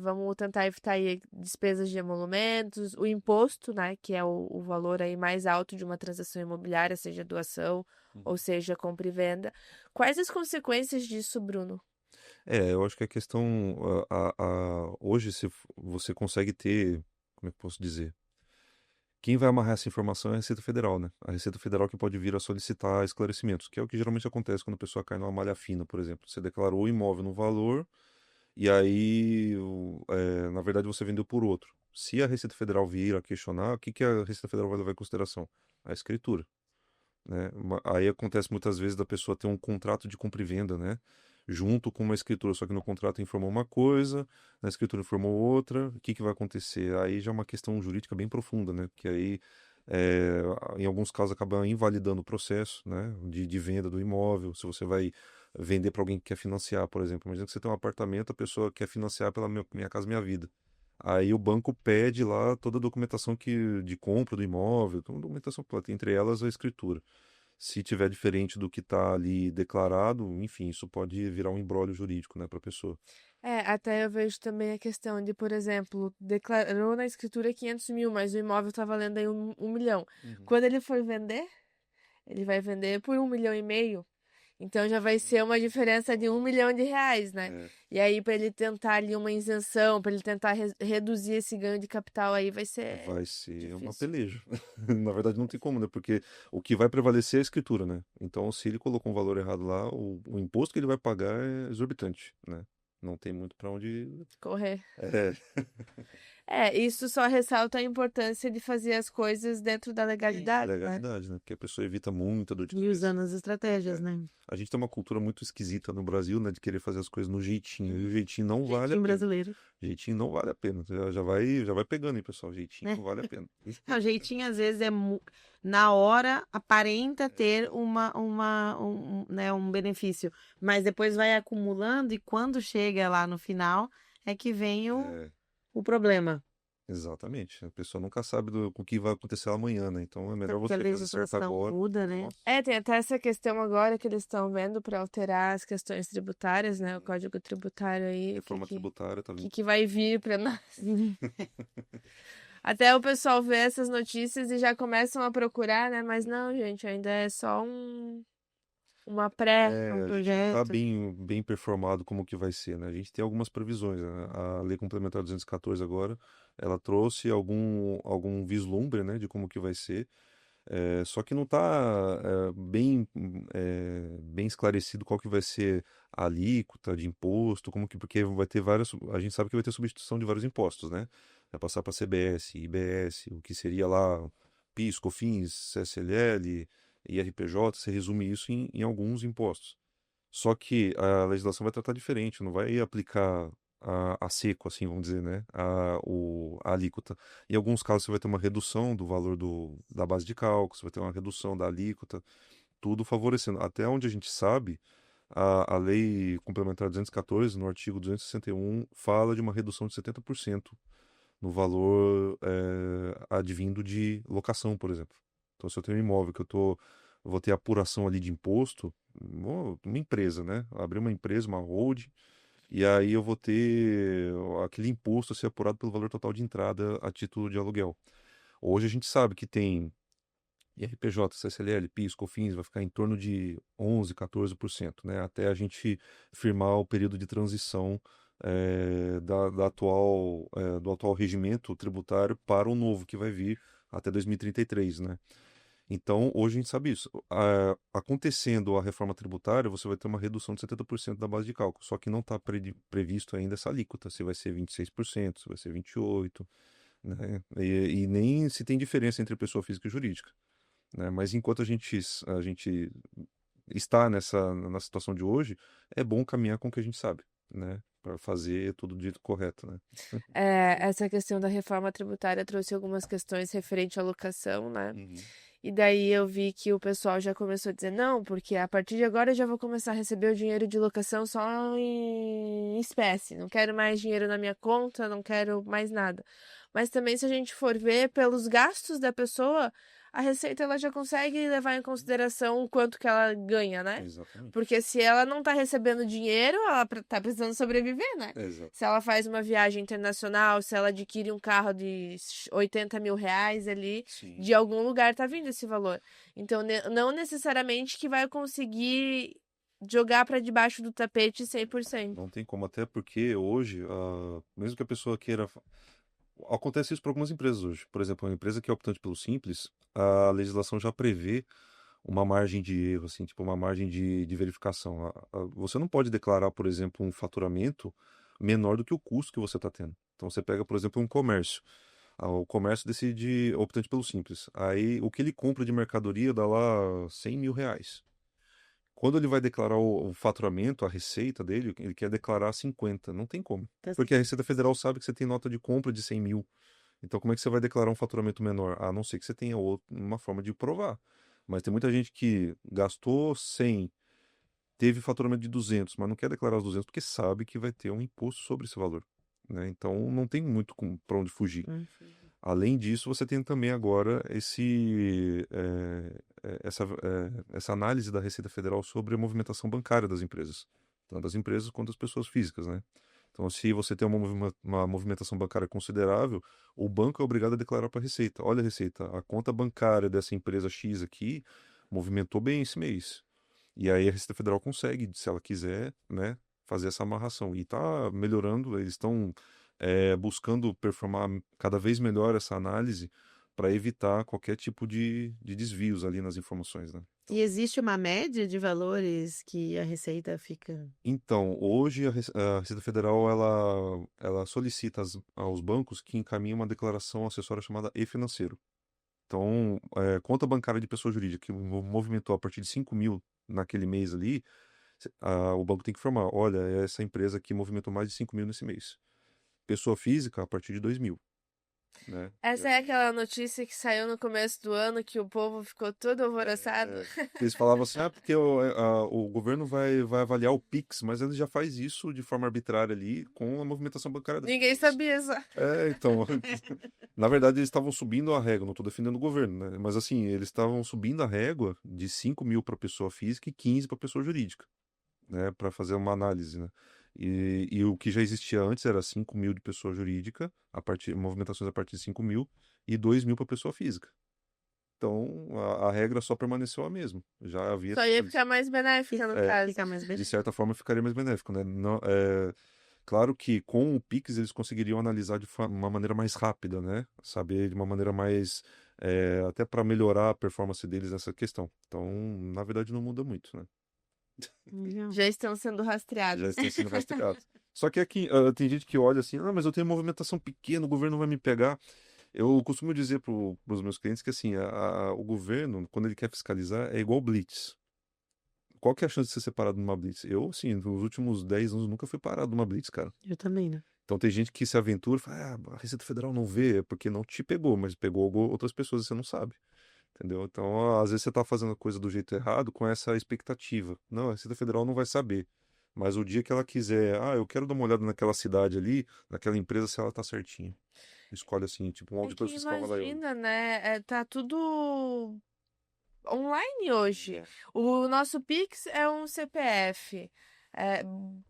Vamos tentar evitar aí despesas de emolumentos, o imposto, né, que é o valor aí mais alto de uma transação imobiliária, seja doação ou seja compra e venda. Quais as consequências disso, Bruno? Eu acho que a questão. Hoje você consegue ter. Como é que eu posso dizer? Quem vai amarrar essa informação é a Receita Federal, né? A Receita Federal que pode vir a solicitar esclarecimentos, que é o que geralmente acontece quando a pessoa cai numa malha fina, por exemplo. Você declarou o imóvel no valor e aí, na verdade, você vendeu por outro. Se a Receita Federal vir a questionar, o que que a Receita Federal vai levar em consideração? A escritura, né? Aí acontece muitas vezes da pessoa ter um contrato de compra e venda, né? Junto com uma escritura, só que no contrato informou uma coisa, na escritura informou outra. O que que vai acontecer? Aí já é uma questão jurídica bem profunda, né? Porque aí, é, em alguns casos, acaba invalidando o processo, né? De venda do imóvel. Se você vai vender para alguém que quer financiar, por exemplo. Imagina que você tem um apartamento, a pessoa quer financiar pela Minha Casa Minha Vida. Aí o banco pede lá toda a documentação de compra do imóvel, toda a documentação completa, entre elas a escritura. Se tiver diferente do que está ali declarado, enfim, isso pode virar um imbróglio jurídico, né, para a pessoa. Até eu vejo também a questão de, por exemplo, declarou na escritura 500 mil, mas o imóvel está valendo aí 1 milhão. Quando ele for vender, ele vai vender por 1,5 milhão. Então já vai ser uma diferença de 1 milhão de reais, né? E aí, para ele tentar ali uma isenção, para ele tentar reduzir esse ganho de capital aí, vai ser Vai ser uma difícil. peleja. Na verdade, não tem como, né? Porque o que vai prevalecer é a escritura, né? Então, se ele colocou um valor errado lá, o imposto que ele vai pagar é exorbitante, né? Não tem muito para onde. Correr. É, Isso só ressalta a importância de fazer as coisas dentro da legalidade, né? legalidade, né? Porque a pessoa evita muita dor de E cabeça. usando as estratégias, né? A gente tem uma cultura muito esquisita no Brasil, né? De querer fazer as coisas no jeitinho. E o jeitinho não vale a Jeitinho pena. brasileiro. Jeitinho não vale a pena. Já vai pegando aí, pessoal. Jeitinho Né? não vale a pena. O jeitinho, às vezes, na hora, aparenta ter né, um benefício, mas depois vai acumulando e quando chega lá no final é que vem o problema. Exatamente. A pessoa nunca sabe com o que vai acontecer amanhã, né? Então é melhor Porque a você fazer certo legislação agora. muda, né? Nossa, Tem até essa questão agora que eles estão vendo para alterar as questões tributárias, né? O Código Tributário aí, reforma tributária tá vindo. que vai vir para nós. Até o pessoal vê essas notícias e já começam a procurar, né? Mas não, gente, ainda é só uma pré. um A gente não tá projeto. bem performado como que vai ser, né? A gente tem algumas previsões, né? A Lei Complementar 214 agora, ela trouxe algum vislumbre, né, de como que vai ser. Só que não está bem esclarecido qual que vai ser a alíquota de imposto, porque vai ter a gente sabe que vai ter substituição de vários impostos, né? Vai passar para CBS, IBS, o que seria lá PIS, COFINS, CSLL, IRPJ, você resume isso em alguns impostos. Só que a legislação vai tratar diferente, não vai aplicar a seco, assim, vamos dizer, né? A alíquota. Em alguns casos você vai ter uma redução do valor da base de cálculo, você vai ter uma redução da alíquota, tudo favorecendo. Até onde a gente sabe, a Lei Complementar 214, no artigo 261, fala de uma redução de 70% no valor advindo de locação, por exemplo. Então, se eu tenho um imóvel que eu vou ter apuração ali de imposto, uma empresa, né? Abrir uma empresa, uma holding, e aí eu vou ter aquele imposto a ser apurado pelo valor total de entrada a título de aluguel. Hoje a gente sabe que tem IRPJ, CSLL, PIS, COFINS, vai ficar em torno de 11, 14%, né? Até a gente firmar o período de transição do atual regimento tributário para o novo que vai vir até 2033, né? Então, hoje a gente sabe isso. Acontecendo a reforma tributária, você vai ter uma redução de 70% da base de cálculo, só que não está previsto ainda essa alíquota, se vai ser 26%, se vai ser 28%, né? E nem se tem diferença entre pessoa física e jurídica, né? Mas enquanto a gente está na situação de hoje, é bom caminhar com o que a gente sabe, né? Para fazer tudo do jeito correto, né? Essa questão da reforma tributária trouxe algumas questões referente à locação, né? Uhum. E daí eu vi que o pessoal já começou a dizer, não, porque a partir de agora eu já vou começar a receber o dinheiro de locação só em espécie. Não quero mais dinheiro na minha conta, não quero mais nada. Mas também, se a gente for ver pelos gastos da pessoa, a Receita ela já consegue levar em consideração o quanto que ela ganha, né? Exatamente. Porque se ela não tá recebendo dinheiro, ela tá precisando sobreviver, né? Exato. Se ela faz uma viagem internacional, se ela adquire um carro de 80 mil reais ali, Sim. de algum lugar tá vindo esse valor. Então, não necessariamente que vai conseguir jogar para debaixo do tapete 100%. Não tem como, até porque hoje, mesmo que a pessoa queira. Acontece isso para algumas empresas hoje. Por exemplo, uma empresa que é optante pelo Simples, a legislação já prevê uma margem de erro, assim, tipo uma margem de verificação. Você não pode declarar, por exemplo, um faturamento menor do que o custo que você está tendo. Então você pega, por exemplo, um comércio. O comércio decide optante pelo Simples. Aí o que ele compra de mercadoria dá lá 100 mil reais. Quando ele vai declarar o faturamento, a receita dele, ele quer declarar 50. Não tem como. Porque a Receita Federal sabe que você tem nota de compra de 100 mil. Então, como é que você vai declarar um faturamento menor? A não ser que você tenha uma forma de provar. Mas tem muita gente que gastou 100, teve faturamento de 200, mas não quer declarar os 200 porque sabe que vai ter um imposto sobre esse valor, né? Então, não tem muito para onde fugir. Além disso, você tem também agora essa análise da Receita Federal sobre a movimentação bancária das empresas, tanto das empresas quanto das pessoas físicas, né? Então, se você tem uma movimentação bancária considerável, o banco é obrigado a declarar para a Receita. Olha, Receita, a conta bancária dessa empresa X aqui movimentou bem esse mês. E aí a Receita Federal consegue, se ela quiser, né, fazer essa amarração. E está melhorando, eles estão buscando performar cada vez melhor essa análise para evitar qualquer tipo de desvios ali nas informações, né? E existe uma média de valores que a Receita fica. Então, hoje a Receita Federal ela solicita aos bancos que encaminhem uma declaração acessória chamada e-financeiro. Então, conta bancária de pessoa jurídica que movimentou a partir de 5 mil naquele mês ali, o banco tem que informar, olha, essa empresa aqui movimentou mais de 5 mil nesse mês. Pessoa física, a partir de 2 mil. Né? Essa é aquela notícia que saiu no começo do ano que o povo ficou todo alvoroçado. Eles falavam assim, porque o governo vai avaliar o Pix, mas ele já faz isso de forma arbitrária ali com a movimentação bancária das Ninguém pessoas. sabia isso. Então, na verdade eles estavam subindo a régua, não estou defendendo o governo, né? Mas assim, eles estavam subindo a régua de 5 mil para pessoa física e 15 para pessoa jurídica, né? Para fazer uma análise, né? E o que já existia antes era 5 mil de pessoa jurídica, movimentações a partir de 5 mil, e 2 mil para pessoa física. Então, a regra só permaneceu a mesma. Já havia. Só ia ficar mais benéfica, no caso. Fica mais De certa forma, ficaria mais benéfico, né? Não, claro que com o Pix eles conseguiriam analisar de uma maneira mais rápida, né? Saber de uma maneira mais. Até para melhorar a performance deles nessa questão. Então, na verdade, não muda muito, né? Já estão sendo rastreados. Já estão sendo rastreados. Só que aqui tem gente que olha assim, mas eu tenho movimentação pequena, o governo vai me pegar. Eu costumo dizer para os meus clientes que assim, o governo, quando ele quer fiscalizar, é igual blitz. Qual que é a chance de ser separado numa blitz? Eu, assim, nos últimos 10 anos nunca fui parado numa blitz, cara. Eu também, né? Então tem gente que se aventura e fala, a Receita Federal não vê, é porque não te pegou, mas pegou outras pessoas e você não sabe. Entendeu? Então, às vezes você tá fazendo a coisa do jeito errado com essa expectativa. Não, a Receita Federal não vai saber. Mas o dia que ela quiser, eu quero dar uma olhada naquela cidade ali, naquela empresa, se ela tá certinha. Escolhe assim, tipo um auditor fiscal vai lá. Imagina, né? Tá tudo online hoje. O nosso Pix é um CPF.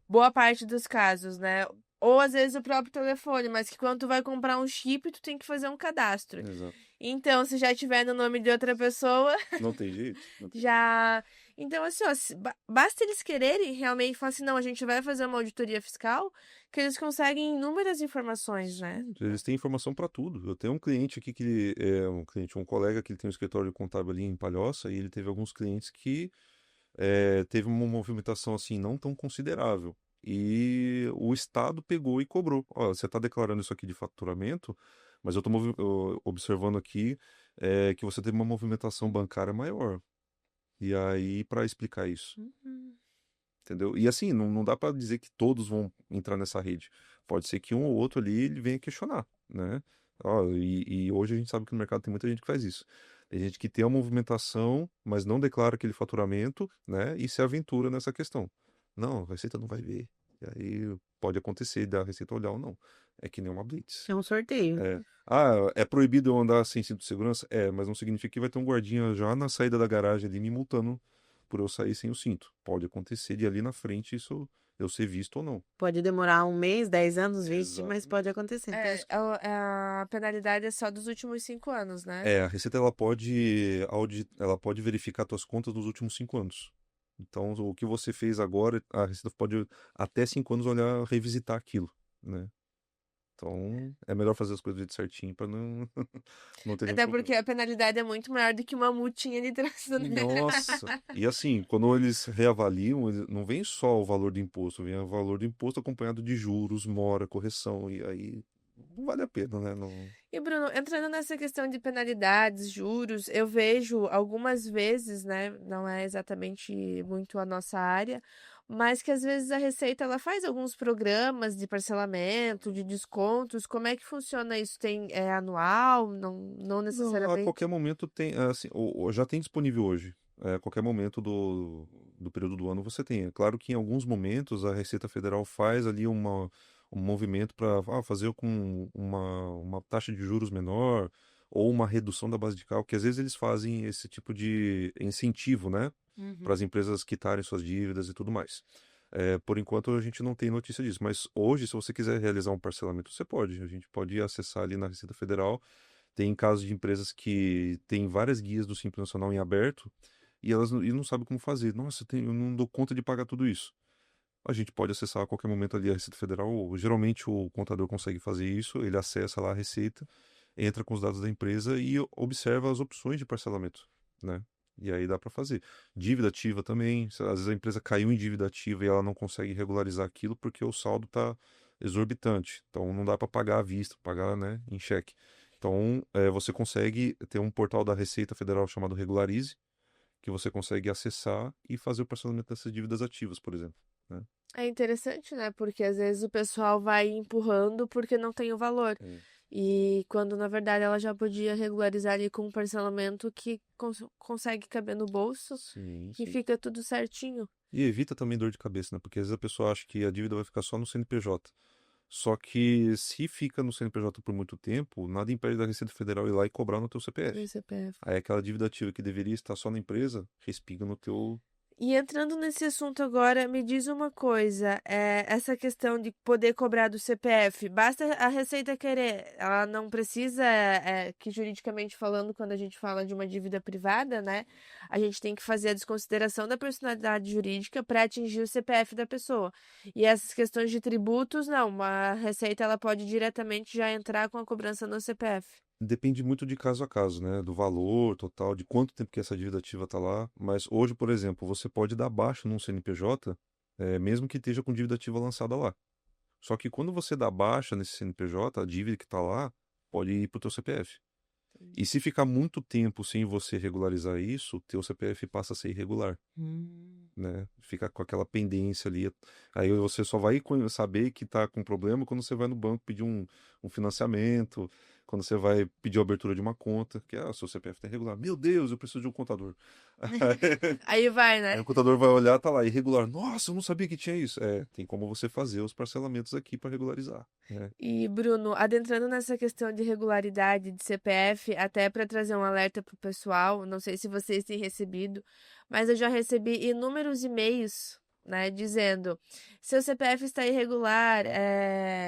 Boa parte dos casos, né? Ou às vezes o próprio telefone, mas que quando tu vai comprar um chip, tu tem que fazer um cadastro. Exato. Então, se já tiver no nome de outra pessoa, Não tem jeito. já. Então, assim, ó, basta eles quererem realmente falar assim, não, a gente vai fazer uma auditoria fiscal, que eles conseguem inúmeras informações, né? Eles têm informação para tudo. Eu tenho um cliente aqui que é um colega que tem um escritório contábil ali em Palhoça, e ele teve alguns clientes que teve uma movimentação assim não tão considerável. E o Estado pegou e cobrou. Ó, você está declarando isso aqui de faturamento, mas eu estou observando aqui que você teve uma movimentação bancária maior. E aí, para explicar isso. Entendeu? E assim, não dá para dizer que todos vão entrar nessa rede. Pode ser que um ou outro ali ele venha questionar, né? E hoje a gente sabe que no mercado tem muita gente que faz isso. Tem gente que tem a movimentação, mas não declara aquele faturamento, né? E se aventura nessa questão. Não, a Receita não vai ver. E aí pode acontecer da Receita olhar ou não. É que nem uma blitz. É um sorteio. É. Ah, é proibido eu andar sem cinto de segurança? É, mas não significa que vai ter um guardinha já na saída da garagem ali me multando por eu sair sem o cinto. Pode acontecer de ali na frente isso eu ser visto ou não. Pode demorar 1 mês, 10 anos, 20, mas Exato. pode acontecer. A penalidade é só dos últimos 5 anos, né? É, a Receita ela pode verificar suas contas nos últimos 5 anos. Então, o que você fez agora, a Receita pode até 5 anos olhar, revisitar aquilo, né? Então, é melhor fazer as coisas do jeito certinho para não, não ter nenhum Até porque problema. a penalidade é muito maior do que uma multinha de trânsito, né? Nossa! E assim, quando eles reavaliam, não vem só o valor do imposto, vem o valor do imposto acompanhado de juros, mora, correção, e aí não vale a pena, né? Não... E, Bruno, entrando nessa questão de penalidades, juros, eu vejo algumas vezes, né? Não é exatamente muito a nossa área, mas que às vezes a Receita ela faz alguns programas de parcelamento, de descontos. Como é que funciona isso? É anual? Não Não, a necessariamente. qualquer momento tem, assim, já tem disponível hoje. A qualquer momento do período do ano você tem. É claro que em alguns momentos a Receita Federal faz ali um movimento para fazer com uma taxa de juros menor ou uma redução da base de cálculo, que às vezes eles fazem esse tipo de incentivo, né, para Uhum. as empresas quitarem suas dívidas e tudo mais. Por enquanto a gente não tem notícia disso, mas hoje, se você quiser realizar um parcelamento, você pode. A gente pode acessar ali na Receita Federal. Tem casos de empresas que têm várias guias do Simples Nacional em aberto e elas não sabem como fazer. Nossa, eu não dou conta de pagar tudo isso. A gente pode acessar a qualquer momento ali a Receita Federal. Geralmente o contador consegue fazer isso, ele acessa lá a Receita, entra com os dados da empresa e observa as opções de parcelamento, né? E aí dá para fazer. Dívida ativa também. Às vezes a empresa caiu em dívida ativa e ela não consegue regularizar aquilo porque o saldo está exorbitante. Então não dá para pagar à vista, pagar, né, em cheque. Então você consegue ter um portal da Receita Federal chamado Regularize, que você consegue acessar e fazer o parcelamento dessas dívidas ativas, por exemplo, né? É interessante, né? Porque às vezes o pessoal vai empurrando porque não tem o valor. É. E quando na verdade ela já podia regularizar ali com um parcelamento que consegue caber no bolso Sim, e sim. fica tudo certinho. E evita também dor de cabeça, né? Porque às vezes a pessoa acha que a dívida vai ficar só no CNPJ. Só que se fica no CNPJ por muito tempo, nada impede da Receita Federal ir lá e cobrar no teu No CPF. CPF. Aí aquela dívida ativa que deveria estar só na empresa, respinga no teu. E entrando nesse assunto agora, me diz uma coisa, essa questão de poder cobrar do CPF, basta a Receita querer, ela não precisa, que juridicamente falando, quando a gente fala de uma dívida privada, né, a gente tem que fazer a desconsideração da personalidade jurídica para atingir o CPF da pessoa. E essas questões de tributos, não, a Receita ela pode diretamente já entrar com a cobrança no CPF. Depende muito de caso a caso, né? Do valor total, de quanto tempo que essa dívida ativa está lá. Mas hoje, por exemplo, você pode dar baixa num CNPJ, mesmo que esteja com dívida ativa lançada lá. Só que quando você dá baixa nesse CNPJ, a dívida que está lá pode ir para o teu CPF. E se ficar muito tempo sem você regularizar isso, teu CPF passa a ser irregular, Hum. né? Fica com aquela pendência ali. Aí você só vai saber que está com problema quando você vai no banco pedir um financiamento, quando você vai pedir a abertura de uma conta, que seu CPF está irregular. Meu Deus, eu preciso de um contador. Aí vai, Aí né? o contador vai olhar, tá lá, irregular. Nossa, eu não sabia que tinha isso. Tem como você fazer os parcelamentos aqui para regularizar, né? E, Bruno, adentrando nessa questão de regularidade de CPF, até para trazer um alerta para o pessoal, não sei se vocês têm recebido, mas eu já recebi inúmeros e-mails, né, dizendo: seu CPF está irregular,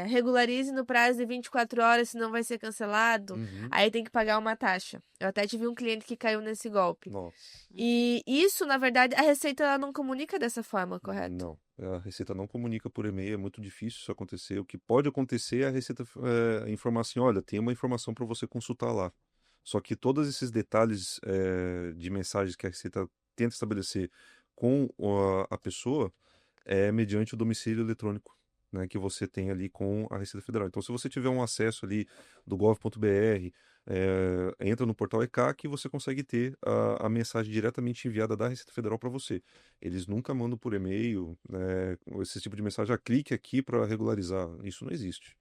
regularize no prazo de 24 horas, senão vai ser cancelado. Uhum. Aí tem que pagar uma taxa. Eu até tive um cliente que caiu nesse golpe. Nossa. E isso, na verdade, a Receita ela não comunica dessa forma, correto? Não, a Receita não comunica por e-mail, é muito difícil isso acontecer. O que pode acontecer é a Receita informar assim, olha, tem uma informação para você consultar lá. Só que todos esses detalhes de mensagens que a Receita tenta estabelecer com a pessoa é mediante o domicílio eletrônico, né, que você tem ali com a Receita Federal. Então, se você tiver um acesso ali do gov.br, entra no portal ECAC e você consegue ter a mensagem diretamente enviada da Receita Federal para você. Eles nunca mandam por e-mail, né, esse tipo de mensagem, clique aqui para regularizar. Isso não existe.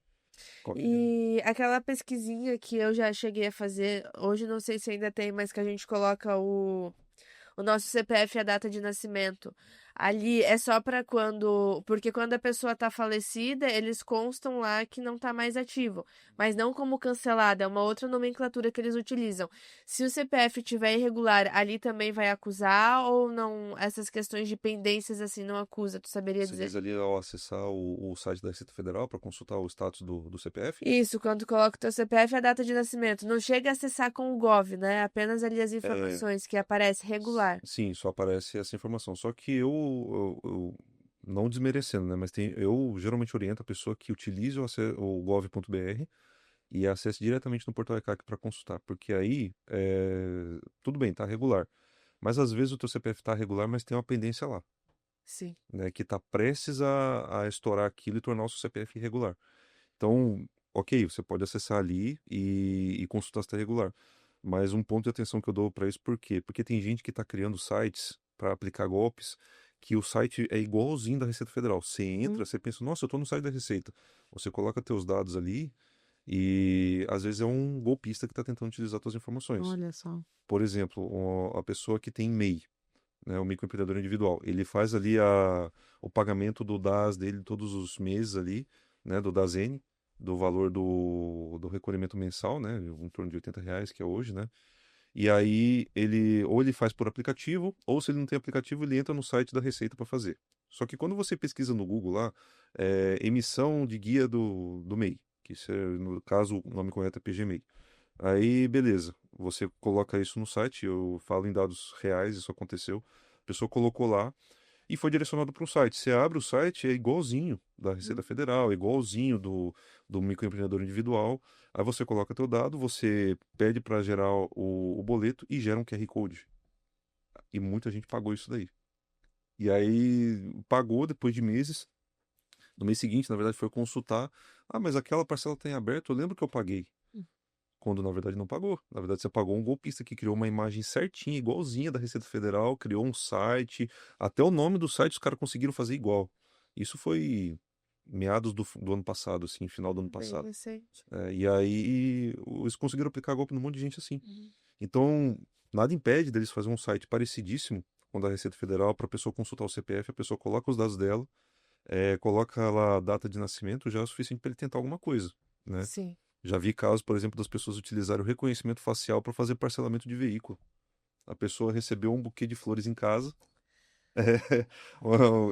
E aquela pesquisinha que eu já cheguei a fazer, hoje não sei se ainda tem, mas que a gente coloca o nosso CPF e a data de nascimento. Ali é só para quando. Porque quando a pessoa tá falecida, eles constam lá que não tá mais ativo. Mas não como cancelada, é uma outra nomenclatura que eles utilizam. Se o CPF tiver irregular, ali também vai acusar ou não? Essas questões de pendências assim não acusa, tu saberia Você dizer? diz ali ao acessar o site da Receita Federal para consultar o status do CPF? Isso, quando coloca o teu CPF e a data de nascimento. Não chega a acessar com o Gov, né? Apenas ali as É, informações que aparece regular. sim, só aparece essa informação. Só que não desmerecendo, né? Mas eu geralmente oriento a pessoa que utilize o gov.br e acesse diretamente no portal ECAC para consultar, porque aí tudo bem, tá regular. Mas às vezes o teu CPF tá regular, mas tem uma pendência lá, Sim. né? Que tá prestes a estourar aquilo e tornar o seu CPF irregular. Então, ok, você pode acessar ali e consultar se está regular. Mas um ponto de atenção que eu dou para isso, por quê? Porque tem gente que está criando sites para aplicar golpes que o site é igualzinho da Receita Federal. Você entra, você pensa, nossa, eu estou no site da Receita. Você coloca teus dados ali e às vezes é um golpista que está tentando utilizar suas informações. Olha só. Por exemplo, a pessoa que tem MEI, né, o microempreendedor individual, ele faz ali o pagamento do DAS dele todos os meses ali, né, do DASN, do valor do recolhimento mensal, né, em torno de R$ 80, que é hoje, né, e aí ou ele faz por aplicativo, ou se ele não tem aplicativo, ele entra no site da Receita para fazer. Só que quando você pesquisa no Google lá, emissão de guia do MEI, que no caso o nome correto é PGMEI. Aí, beleza, você coloca isso no site, eu falo em dados reais, isso aconteceu. A pessoa colocou lá e foi direcionado para um site. Você abre o site, é igualzinho da Receita Federal, é igualzinho do microempreendedor individual. Aí você coloca teu dado, você pede para gerar o boleto e gera um QR Code. E muita gente pagou isso daí. E aí pagou depois de meses. No mês seguinte, na verdade, foi consultar. Ah, mas aquela parcela tem aberto, eu lembro que eu paguei. Quando na verdade não pagou. Na verdade, você pagou um golpista que criou uma imagem certinha, igualzinha da Receita Federal, criou um site, até o nome do site os caras conseguiram fazer igual. Isso foi meados do ano passado, assim, final do ano Bem passado. recente. E aí eles conseguiram aplicar golpe num monte de gente assim. Então, nada impede deles fazer um site parecidíssimo com o da Receita Federal para a pessoa consultar o CPF, a pessoa coloca os dados dela, coloca lá a data de nascimento, já é o suficiente para ele tentar alguma coisa, né? Sim. Já vi casos, por exemplo, das pessoas utilizarem o reconhecimento facial para fazer parcelamento de veículo. A pessoa recebeu um buquê de flores em casa.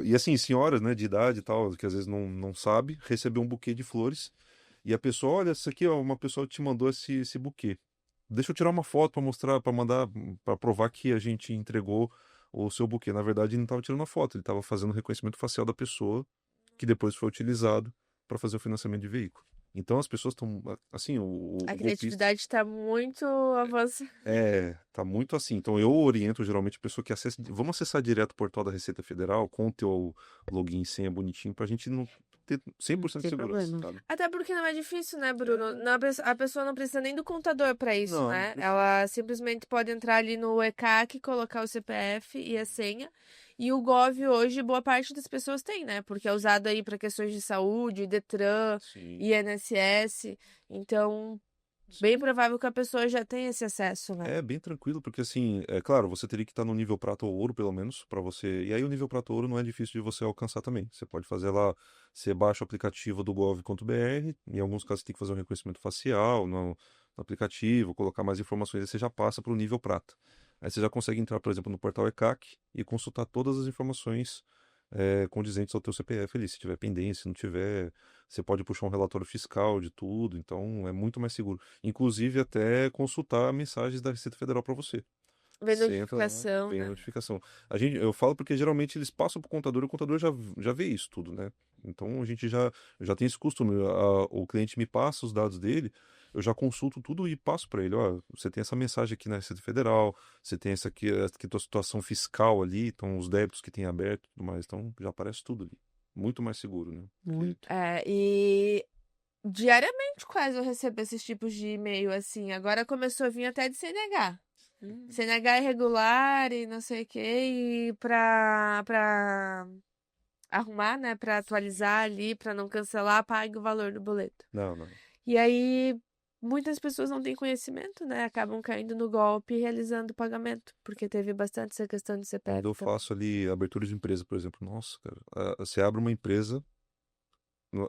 E assim, senhoras, né, de idade e tal, que às vezes não sabe, recebeu um buquê de flores. E a pessoa, olha, isso aqui, ó, uma pessoa te mandou esse buquê. Deixa eu tirar uma foto para mostrar, para mandar, para provar que a gente entregou o seu buquê. Na verdade, ele não estava tirando a foto, ele estava fazendo o reconhecimento facial da pessoa, que depois foi utilizado para fazer o financiamento de veículo. Então as pessoas estão, assim, o A golpista criatividade está muito avançada. tá muito assim. Então eu oriento geralmente a pessoa que acessa, vamos acessar direto o portal da Receita Federal com o teu login e senha bonitinho pra gente não ter 100% de Sem segurança, problema. sabe? Até porque não é difícil, né, Bruno? A pessoa não precisa nem do contador para isso, Não, né? Ela simplesmente pode entrar ali no ECAC, colocar o CPF e a senha. E o Gov hoje, boa parte das pessoas tem, né? Porque é usado aí para questões de saúde, Detran, sim. INSS. Então, bem provável que a pessoa já tenha esse acesso, né? É bem tranquilo, porque assim, é claro, você teria que estar no nível prata ou ouro, pelo menos, para você. E aí o nível prata ou ouro não é difícil de você alcançar também. Você pode fazer lá, você baixa o aplicativo do gov.br, em alguns casos você tem que fazer um reconhecimento facial no aplicativo, colocar mais informações, aí você já passa para o nível prata. Aí você já consegue entrar, por exemplo, no portal ECAC e consultar todas as informações condizentes ao teu CPF ali. Se tiver pendência, se não tiver, você pode puxar um relatório fiscal de tudo, então é muito mais seguro. Inclusive até consultar mensagens da Receita Federal para você. Vem Você entra lá, notificação, vem a né? notificação. Eu falo porque geralmente eles passam para o contador já vê isso tudo, né? Então a gente já tem esse costume. O cliente me passa os dados dele, eu já consulto tudo e passo para ele. Ó, você tem essa mensagem aqui na Receita Federal, você tem essa aqui tua situação fiscal ali, então os débitos que tem aberto e tudo mais. Então já aparece tudo ali. Muito mais seguro, né? Muito. E diariamente quase eu recebo esses tipos de e-mail assim. Agora começou a vir até de CNH. CNH irregular e não sei o que, e pra arrumar, né, para atualizar ali, para não cancelar, pague o valor do boleto. Não. E aí, muitas pessoas não têm conhecimento, né? Acabam caindo no golpe e realizando o pagamento, porque teve bastante essa questão de CPF Quando eu também. faço ali abertura de empresa, por exemplo, nossa, cara, você abre uma empresa,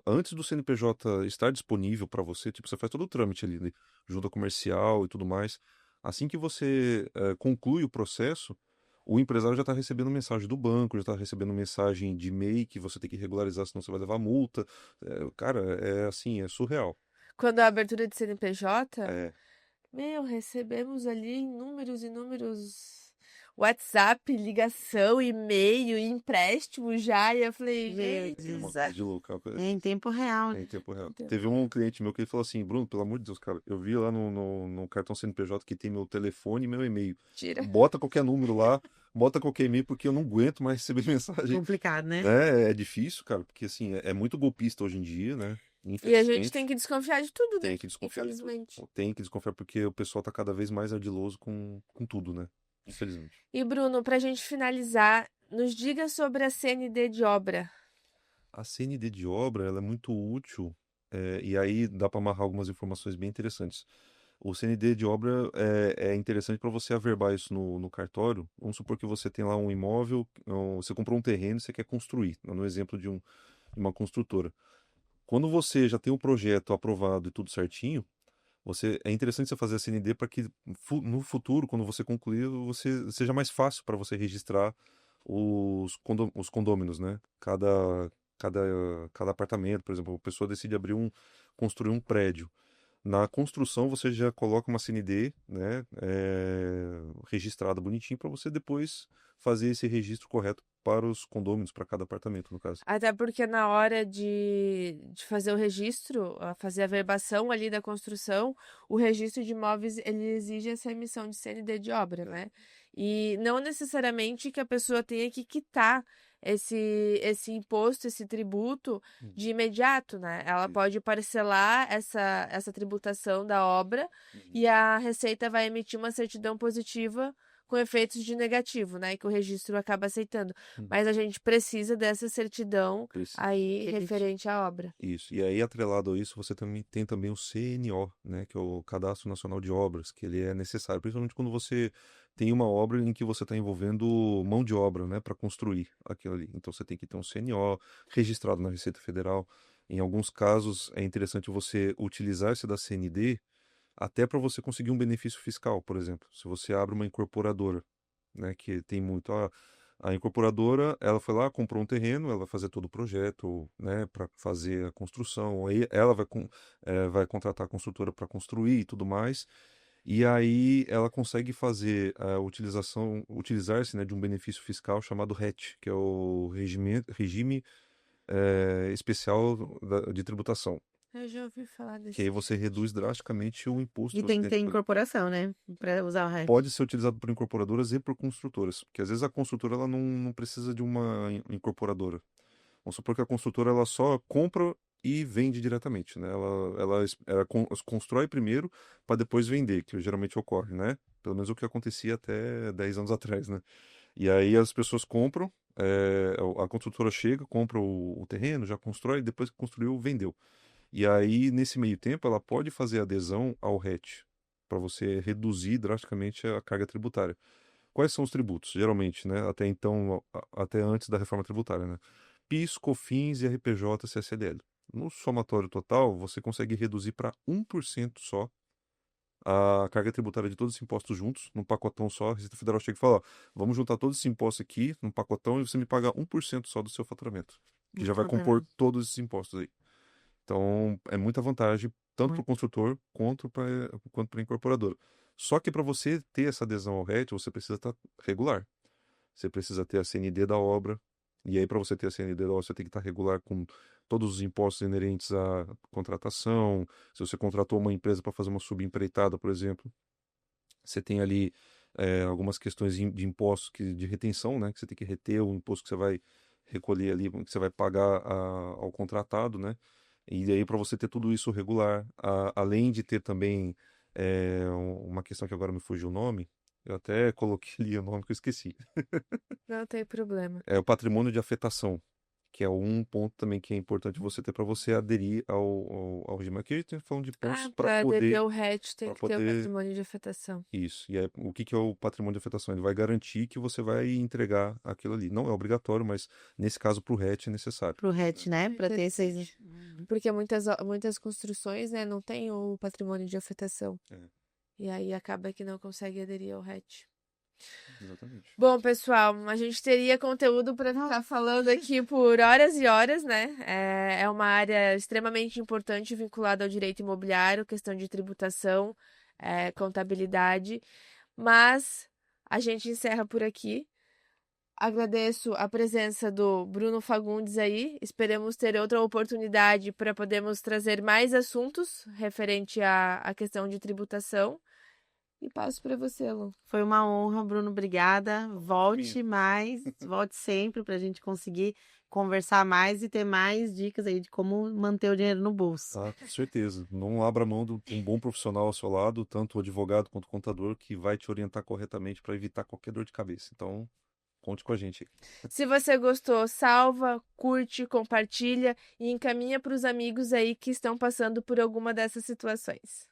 antes do CNPJ estar disponível para você, tipo, você faz todo o trâmite ali, né, junta comercial e tudo mais. Assim que você conclui o processo, o empresário já está recebendo mensagem do banco, já está recebendo mensagem de e-mail que você tem que regularizar, senão você vai levar multa. Cara, é assim, é surreal. Quando a abertura de CNPJ, É, recebemos ali inúmeros WhatsApp, ligação, e-mail, empréstimo já. E eu falei, Meu gente, é uma Deus. coisa de louco. É em tempo real, É né? em tempo real. Então, Teve um cliente meu que ele falou assim, Bruno, pelo amor de Deus, cara, eu vi lá no cartão CNPJ que tem meu telefone e meu e-mail. tira. Bota qualquer número lá, bota qualquer e-mail, porque eu não aguento mais receber mensagem. Complicado, né? É difícil, cara, porque assim, é muito golpista hoje em dia, né? E a gente tem Infelizmente, que desconfiar de tudo, né? tem que desconfiar de tudo. Infelizmente. Tem que desconfiar porque o pessoal tá cada vez mais ardiloso com tudo, né? Infelizmente. E Bruno, pra gente finalizar, nos diga sobre a CND de obra. A CND de obra, ela é muito útil, e aí dá para amarrar algumas informações bem interessantes. O CND de obra é interessante para você averbar isso no cartório. Vamos supor que você tem lá um imóvel, você comprou um terreno e você quer construir, no exemplo de uma construtora. Quando você já tem o projeto aprovado e tudo certinho, é interessante você fazer a CND para que no futuro, quando você concluir, seja mais fácil para você registrar os condôminos, né? Cada, cada apartamento, por exemplo, a pessoa decide construir um prédio. Na construção você já coloca uma CND, né, registrada bonitinho para você depois fazer esse registro correto para os condôminos, para cada apartamento, no caso. Até porque na hora de fazer o registro, fazer a verbação ali da construção, o registro de imóveis, ele exige essa emissão de CND de obra, né? E não necessariamente que a pessoa tenha que quitar esse imposto, esse tributo Hum, de imediato, né? Ela Isso. pode parcelar essa tributação da obra Uhum. e a Receita vai emitir uma certidão positiva com efeitos de negativo, né? Que o registro acaba aceitando. Uhum. Mas a gente precisa dessa certidão Precisa. aí referente à obra. Isso. E aí, atrelado a isso, você também tem também o CNO, né, que é o Cadastro Nacional de Obras, que ele é necessário, principalmente quando você tem uma obra em que você está envolvendo mão de obra, né, para construir aquilo ali. Então você tem que ter um CNO registrado na Receita Federal. Em alguns casos, é interessante você utilizar esse da CND até para você conseguir um benefício fiscal, por exemplo. Se você abre uma incorporadora, né, que tem muito a incorporadora, ela foi lá, comprou um terreno, ela vai fazer todo o projeto, né, para fazer a construção. Aí ela vai contratar a construtora para construir e tudo mais. E aí ela consegue fazer a utilizar-se, né, de um benefício fiscal chamado RET, que é o regime especial de tributação. Eu já ouvi falar Que aí desse. você reduz drasticamente o imposto E que você tem que tem ter que pagar. incorporação, né? Pra usar o RET. Pode ser utilizado por incorporadoras e por construtoras, porque às vezes a construtora ela não precisa de uma incorporadora. Vamos supor que a construtora ela só compra e vende diretamente, né? Ela constrói primeiro para depois vender, que geralmente ocorre, né? Pelo menos o que acontecia até 10 anos atrás, né? E aí as pessoas compram, a construtora chega, compra o terreno, já constrói, depois que construiu, vendeu. E aí, nesse meio tempo, ela pode fazer adesão ao RET, para você reduzir drasticamente a carga tributária. Quais são os tributos? Geralmente, né? Até então, até antes da reforma tributária, né? PIS, COFINS, IRPJ, CSLL. No somatório total, você consegue reduzir para 1% só a carga tributária de todos os impostos juntos, num pacotão só. A Receita Federal chega e fala: ó, vamos juntar todos esses impostos aqui num pacotão e você me paga 1% só do seu faturamento, que já vai compor Exatamente. todos esses impostos aí. Então, é muita vantagem, tanto para o construtor quanto para a incorporadora. Só que para você ter essa adesão ao RET, você precisa estar regular. Você precisa ter a CND da obra. E aí, para você ter a CND da obra, você tem que estar regular com todos os impostos inerentes à contratação. Se você contratou uma empresa para fazer uma subempreitada, por exemplo, você tem ali algumas questões de impostos de retenção, né? Que você tem que reter o imposto que você vai recolher ali, que você vai pagar ao contratado, né? E aí, para você ter tudo isso regular, além de ter também uma questão que agora me fugiu o nome, eu até coloquei ali o nome que eu esqueci. Não tem problema. É o patrimônio de afetação, que é um ponto também que é importante você ter para você aderir ao regime. Aqui a gente tá falando de pontos Para para poder. aderir ao RET tem Pra que ter o poder- patrimônio de afetação. Isso. E aí, o que que é o patrimônio de afetação? Ele vai garantir que você vai entregar aquilo ali. Não é obrigatório, mas nesse caso, para o RET é necessário. Pro RET, né? Pra ter esses. Interessante. Porque muitas construções, né, não tem o patrimônio de afetação. É. E aí acaba que não consegue aderir ao RET. Exatamente. Bom, pessoal, a gente teria conteúdo para ficar falando aqui por horas e horas, né? É uma área extremamente importante vinculada ao direito imobiliário, questão de tributação, contabilidade. Mas a gente encerra por aqui. Agradeço a presença do Bruno Fagundes aí. Esperamos ter outra oportunidade para podermos trazer mais assuntos referente à questão de tributação. E passo para você, Lu. Foi uma honra, Bruno. Obrigada. Volte mais, volte sempre pra gente conseguir conversar mais e ter mais dicas aí de como manter o dinheiro no bolso. Tá, com certeza. Não abra mão de um bom profissional ao seu lado, tanto o advogado quanto o contador, que vai te orientar corretamente para evitar qualquer dor de cabeça. Então, conte com a gente. Se você gostou, salva, curte, compartilha e encaminha para os amigos aí que estão passando por alguma dessas situações.